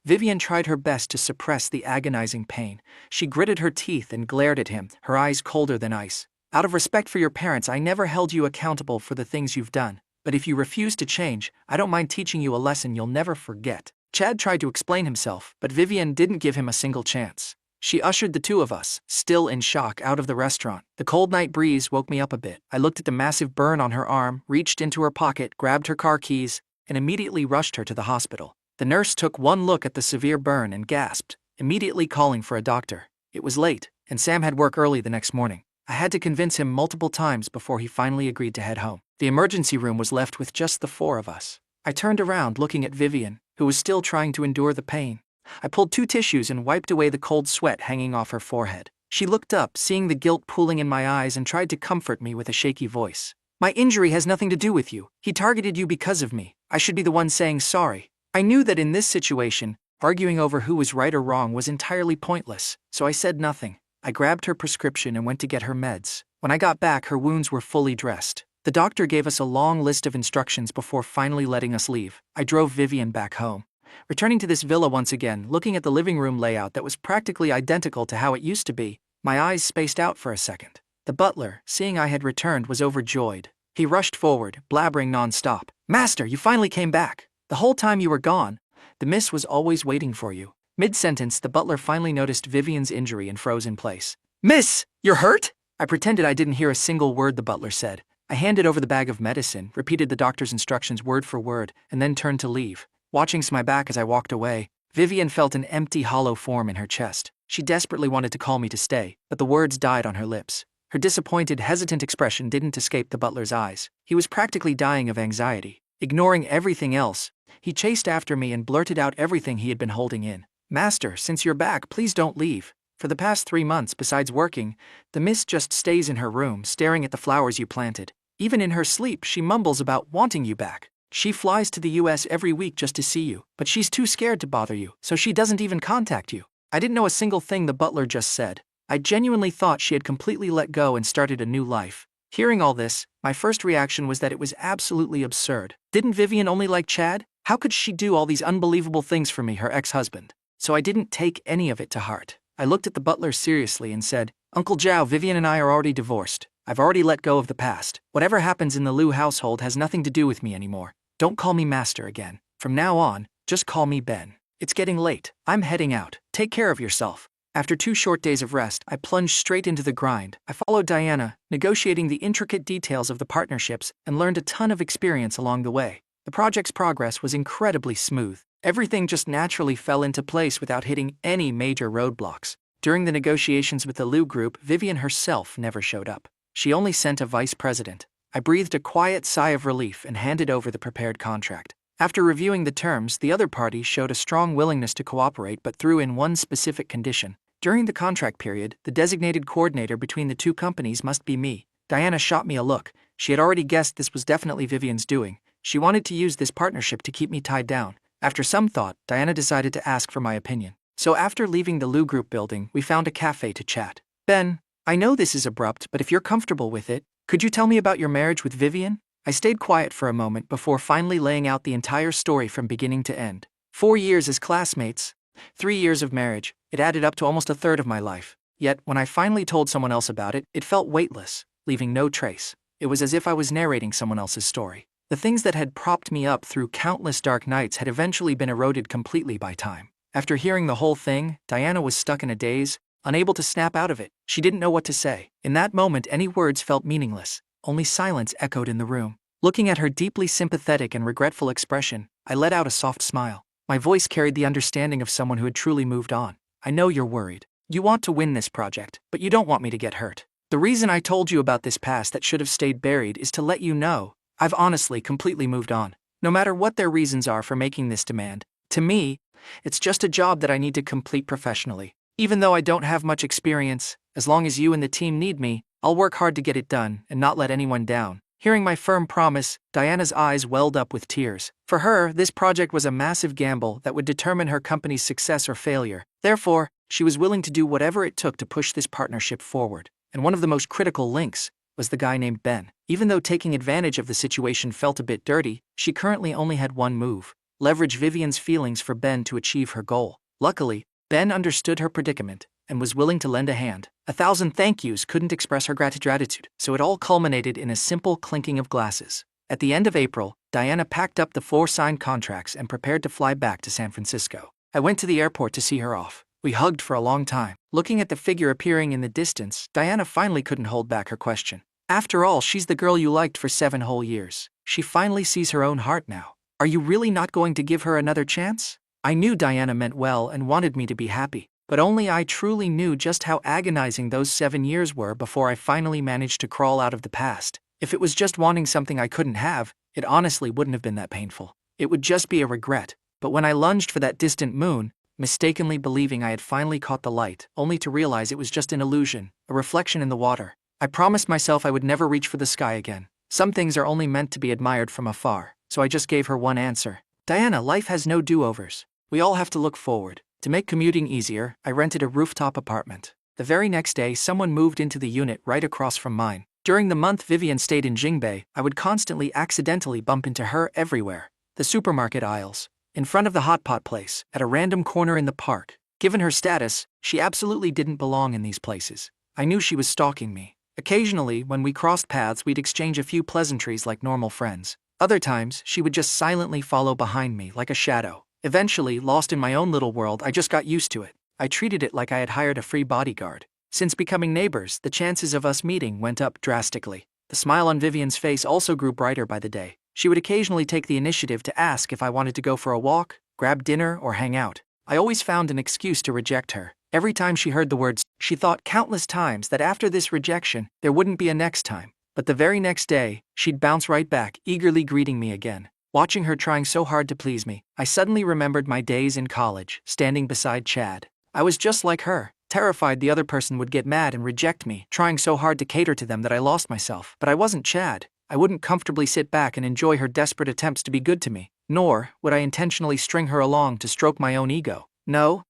Vivian tried her best to suppress the agonizing pain. She gritted her teeth and glared at him, her eyes colder than ice. "Out of respect for your parents, I never held you accountable for the things you've done. But if you refuse to change, I don't mind teaching you a lesson you'll never forget." Chad tried to explain himself, but Vivian didn't give him a single chance. She ushered the two of us, still in shock, out of the restaurant. The cold night breeze woke me up a bit. I looked at the massive burn on her arm, reached into her pocket, grabbed her car keys, and immediately rushed her to the hospital. The nurse took one look at the severe burn and gasped, immediately calling for a doctor. It was late, and Sam had work early the next morning. I had to convince him multiple times before he finally agreed to head home. The emergency room was left with just the four of us. I turned around looking at Vivian, who was still trying to endure the pain. I pulled two tissues and wiped away the cold sweat hanging off her forehead. She looked up, seeing the guilt pooling in my eyes, and tried to comfort me with a shaky voice. My injury has nothing to do with you. He targeted you because of me. I should be the one saying sorry. I knew that in this situation, arguing over who was right or wrong was entirely pointless, so I said nothing. I grabbed her prescription and went to get her meds. When I got back, her wounds were fully dressed. The doctor gave us a long list of instructions before finally letting us leave. I drove Vivian back home. Returning to this villa once again, looking at the living room layout that was practically identical to how it used to be, my eyes spaced out for a second. The butler, seeing I had returned, was overjoyed. He rushed forward, blabbering non-stop. Master, you finally came back. The whole time you were gone, the miss was always waiting for you. Mid-sentence, the butler finally noticed Vivian's injury and froze in place. Miss, you're hurt? I pretended I didn't hear a single word the butler said. I handed over the bag of medicine, repeated the doctor's instructions word for word, and then turned to leave. Watching my back as I walked away, Vivian felt an empty, hollow form in her chest. She desperately wanted to call me to stay, but the words died on her lips. Her disappointed, hesitant expression didn't escape the butler's eyes. He was practically dying of anxiety. Ignoring everything else, he chased after me and blurted out everything he had been holding in. Master, since you're back, please don't leave. For the past 3 months, besides working, the miss just stays in her room, staring at the flowers you planted. Even in her sleep, she mumbles about wanting you back. She flies to the US every week just to see you, but she's too scared to bother you, so she doesn't even contact you. I didn't know a single thing the butler just said. I genuinely thought she had completely let go and started a new life. Hearing all this, my first reaction was that it was absolutely absurd. Didn't Vivian only like Chad? How could she do all these unbelievable things for me, her ex-husband? So I didn't take any of it to heart. I looked at the butler seriously and said, Uncle Zhao, Vivian and I are already divorced. I've already let go of the past. Whatever happens in the Liu household has nothing to do with me anymore. Don't call me master again. From now on, just call me Ben. It's getting late. I'm heading out. Take care of yourself. After 2 short days of rest, I plunged straight into the grind. I followed Diana, negotiating the intricate details of the partnerships, and learned a ton of experience along the way. The project's progress was incredibly smooth. Everything just naturally fell into place without hitting any major roadblocks. During the negotiations with the Liu group, Vivian herself never showed up. She only sent a vice president. I breathed a quiet sigh of relief and handed over the prepared contract. After reviewing the terms, the other party showed a strong willingness to cooperate but threw in one specific condition. During the contract period, the designated coordinator between the 2 companies must be me. Diana shot me a look. She had already guessed this was definitely Vivian's doing. She wanted to use this partnership to keep me tied down. After some thought, Diana decided to ask for my opinion. So after leaving the Liu group building, we found a cafe to chat. Ben, I know this is abrupt, but if you're comfortable with it, could you tell me about your marriage with Vivian? I stayed quiet for a moment before finally laying out the entire story from beginning to end. 4 years as classmates, 3 years of marriage, it added up to almost a third of my life. Yet, when I finally told someone else about it, it felt weightless, leaving no trace. It was as if I was narrating someone else's story. The things that had propped me up through countless dark nights had eventually been eroded completely by time. After hearing the whole thing, Diana was stuck in a daze, unable to snap out of it. She didn't know what to say. In that moment, any words felt meaningless. Only silence echoed in the room. Looking at her deeply sympathetic and regretful expression, I let out a soft smile. My voice carried the understanding of someone who had truly moved on. I know you're worried. You want to win this project, but you don't want me to get hurt. The reason I told you about this past that should have stayed buried is to let you know I've honestly completely moved on. No matter what their reasons are for making this demand, to me, it's just a job that I need to complete professionally. Even though I don't have much experience, as long as you and the team need me, I'll work hard to get it done and not let anyone down. Hearing my firm promise, Diana's eyes welled up with tears. For her, this project was a massive gamble that would determine her company's success or failure. Therefore, she was willing to do whatever it took to push this partnership forward. And one of the most critical links was the guy named Ben. Even though taking advantage of the situation felt a bit dirty, she currently only had one move: leverage Vivian's feelings for Ben to achieve her goal. Luckily, Ben understood her predicament and was willing to lend a hand. 1,000 thank yous couldn't express her gratitude, so it all culminated in a simple clinking of glasses. At the end of April, Diana packed up the 4 signed contracts and prepared to fly back to San Francisco. I went to the airport to see her off. We hugged for a long time. Looking at the figure appearing in the distance, Diana finally couldn't hold back her question. After all, she's the girl you liked for 7 whole years. She finally sees her own heart now. Are you really not going to give her another chance? I knew Diana meant well and wanted me to be happy, but only I truly knew just how agonizing those 7 years were before I finally managed to crawl out of the past. If it was just wanting something I couldn't have, it honestly wouldn't have been that painful. It would just be a regret. But when I lunged for that distant moon, mistakenly believing I had finally caught the light, only to realize it was just an illusion, a reflection in the water. I promised myself I would never reach for the sky again. Some things are only meant to be admired from afar, so I just gave her one answer. Diana, life has no do-overs. We all have to look forward. To make commuting easier, I rented a rooftop apartment. The very next day, someone moved into the unit right across from mine. During the month Vivian stayed in Jingbei, I would constantly accidentally bump into her everywhere. The supermarket aisles, in front of the hot pot place, at a random corner in the park. Given her status, she absolutely didn't belong in these places. I knew she was stalking me. Occasionally, when we crossed paths, we'd exchange a few pleasantries like normal friends. Other times, she would just silently follow behind me like a shadow. Eventually, lost in my own little world, I just got used to it. I treated it like I had hired a free bodyguard. Since becoming neighbors, the chances of us meeting went up drastically. The smile on Vivian's face also grew brighter by the day. She would occasionally take the initiative to ask if I wanted to go for a walk, grab dinner, or hang out. I always found an excuse to reject her. Every time she heard the words, she thought countless times that after this rejection, there wouldn't be a next time. But the very next day, she'd bounce right back, eagerly greeting me again. Watching her trying so hard to please me, I suddenly remembered my days in college, standing beside Chad. I was just like her, terrified the other person would get mad and reject me, trying so hard to cater to them that I lost myself. But I wasn't Chad. I wouldn't comfortably sit back and enjoy her desperate attempts to be good to me, nor would I intentionally string her along to stroke my own ego. No,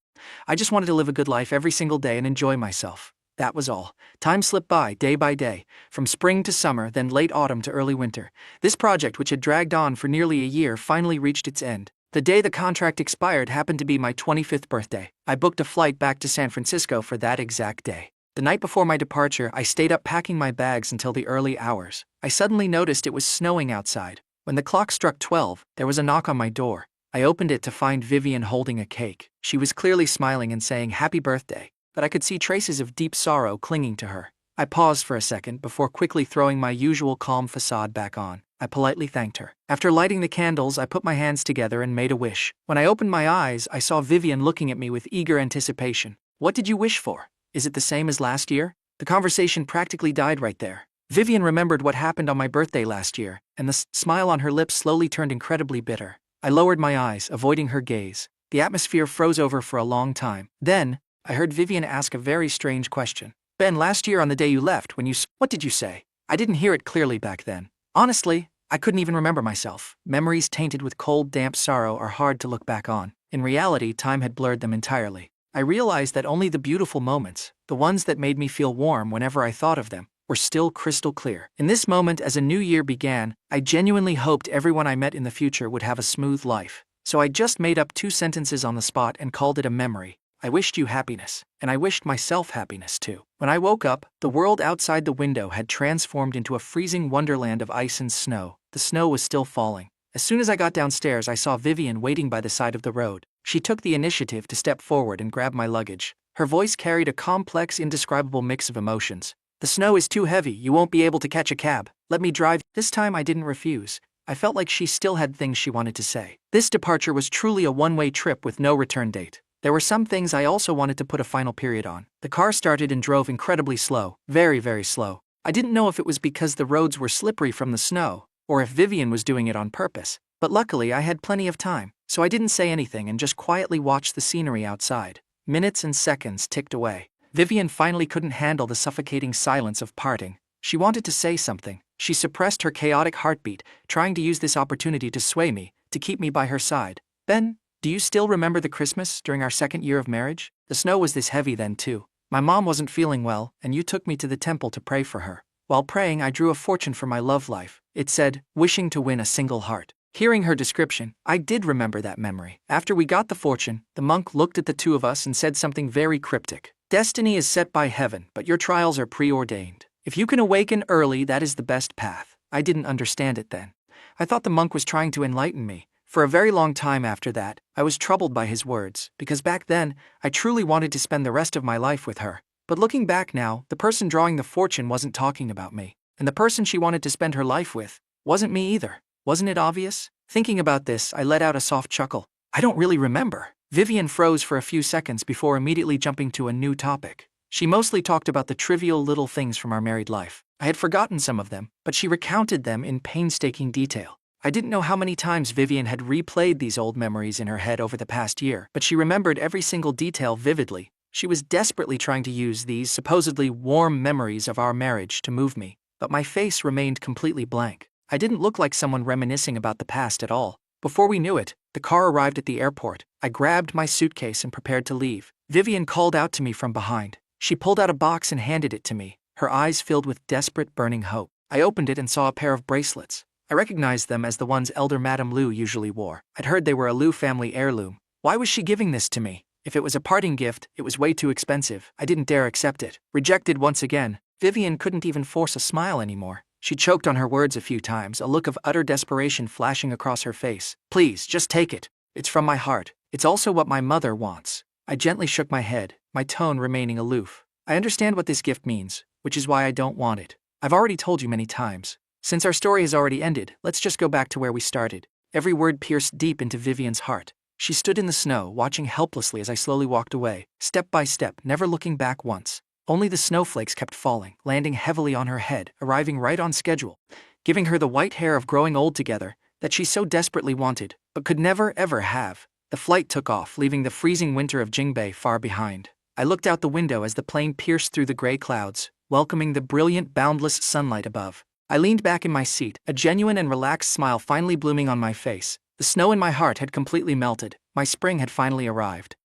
I just wanted to live a good life every single day and enjoy myself. That was all. Time slipped by day, from spring to summer, then late autumn to early winter. This project, which had dragged on for nearly a year, finally reached its end. The day the contract expired happened to be my 25th birthday. I booked a flight back to San Francisco for that exact day. The night before my departure, I stayed up packing my bags until the early hours. I suddenly noticed it was snowing outside. When the clock struck 12, there was a knock on my door. I opened it to find Vivian holding a cake. She was clearly smiling and saying happy birthday, but I could see traces of deep sorrow clinging to her. I paused for a second before quickly throwing my usual calm facade back on. I politely thanked her. After lighting the candles, I put my hands together and made a wish. When I opened my eyes, I saw Vivian looking at me with eager anticipation. What did you wish for? Is it the same as last year? The conversation practically died right there. Vivian remembered what happened on my birthday last year, and the smile on her lips slowly turned incredibly bitter. I lowered my eyes, avoiding her gaze. The atmosphere froze over for a long time. Then, I heard Vivian ask a very strange question. Ben, last year on the day you left, what did you say? I didn't hear it clearly back then. Honestly, I couldn't even remember myself. Memories tainted with cold, damp sorrow are hard to look back on. In reality, time had blurred them entirely. I realized that only the beautiful moments, the ones that made me feel warm whenever I thought of them, were still crystal clear. In this moment, as a new year began, I genuinely hoped everyone I met in the future would have a smooth life. So I just made up 2 sentences on the spot and called it a memory. I wished you happiness, and I wished myself happiness too. When I woke up, the world outside the window had transformed into a freezing wonderland of ice and snow. The snow was still falling. As soon as I got downstairs, I saw Vivian waiting by the side of the road. She took the initiative to step forward and grab my luggage. Her voice carried a complex, indescribable mix of emotions. The snow is too heavy, you won't be able to catch a cab. Let me drive. This time I didn't refuse. I felt like she still had things she wanted to say. This departure was truly a one-way trip with no return date. There were some things I also wanted to put a final period on. The car started and drove incredibly slow, very slow. I didn't know if it was because the roads were slippery from the snow, or if Vivian was doing it on purpose. But luckily I had plenty of time, so I didn't say anything and just quietly watched the scenery outside. Minutes and seconds ticked away. Vivian finally couldn't handle the suffocating silence of parting. She wanted to say something. She suppressed her chaotic heartbeat, trying to use this opportunity to sway me, to keep me by her side. Ben, do you still remember the Christmas during our 2nd year of marriage? The snow was this heavy then too. My mom wasn't feeling well, and you took me to the temple to pray for her. While praying, I drew a fortune for my love life. It said, wishing to win a single heart. Hearing her description, I did remember that memory. After we got the fortune, the monk looked at the two of us and said something very cryptic. Destiny is set by heaven, but your trials are preordained. If you can awaken early, that is the best path. I didn't understand it then. I thought the monk was trying to enlighten me. For a very long time after that, I was troubled by his words, because back then, I truly wanted to spend the rest of my life with her. But looking back now, the person drawing the fortune wasn't talking about me. And the person she wanted to spend her life with wasn't me either. Wasn't it obvious? Thinking about this, I let out a soft chuckle. I don't really remember. Vivian froze for a few seconds before immediately jumping to a new topic. She mostly talked about the trivial little things from our married life. I had forgotten some of them, but she recounted them in painstaking detail. I didn't know how many times Vivian had replayed these old memories in her head over the past year, but she remembered every single detail vividly. She was desperately trying to use these supposedly warm memories of our marriage to move me, but my face remained completely blank. I didn't look like someone reminiscing about the past at all. Before we knew it, the car arrived at the airport. I grabbed my suitcase and prepared to leave. Vivian called out to me from behind. She pulled out a box and handed it to me, her eyes filled with desperate, burning hope. I opened it and saw a pair of bracelets. I recognized them as the ones elder Madame Liu usually wore. I'd heard they were a Liu family heirloom. Why was she giving this to me? If it was a parting gift, it was way too expensive. I didn't dare accept it. Rejected once again. Vivian couldn't even force a smile anymore. She choked on her words a few times, a look of utter desperation flashing across her face. Please, just take it. It's from my heart. It's also what my mother wants. I gently shook my head, my tone remaining aloof. I understand what this gift means, which is why I don't want it. I've already told you many times. Since our story has already ended, let's just go back to where we started. Every word pierced deep into Vivian's heart. She stood in the snow, watching helplessly as I slowly walked away, step by step, never looking back once. Only the snowflakes kept falling, landing heavily on her head, arriving right on schedule, giving her the white hair of growing old together that she so desperately wanted, but could never ever have. The flight took off, leaving the freezing winter of Jingbei far behind. I looked out the window as the plane pierced through the gray clouds, welcoming the brilliant, boundless sunlight above. I leaned back in my seat, a genuine and relaxed smile finally blooming on my face. The snow in my heart had completely melted. My spring had finally arrived.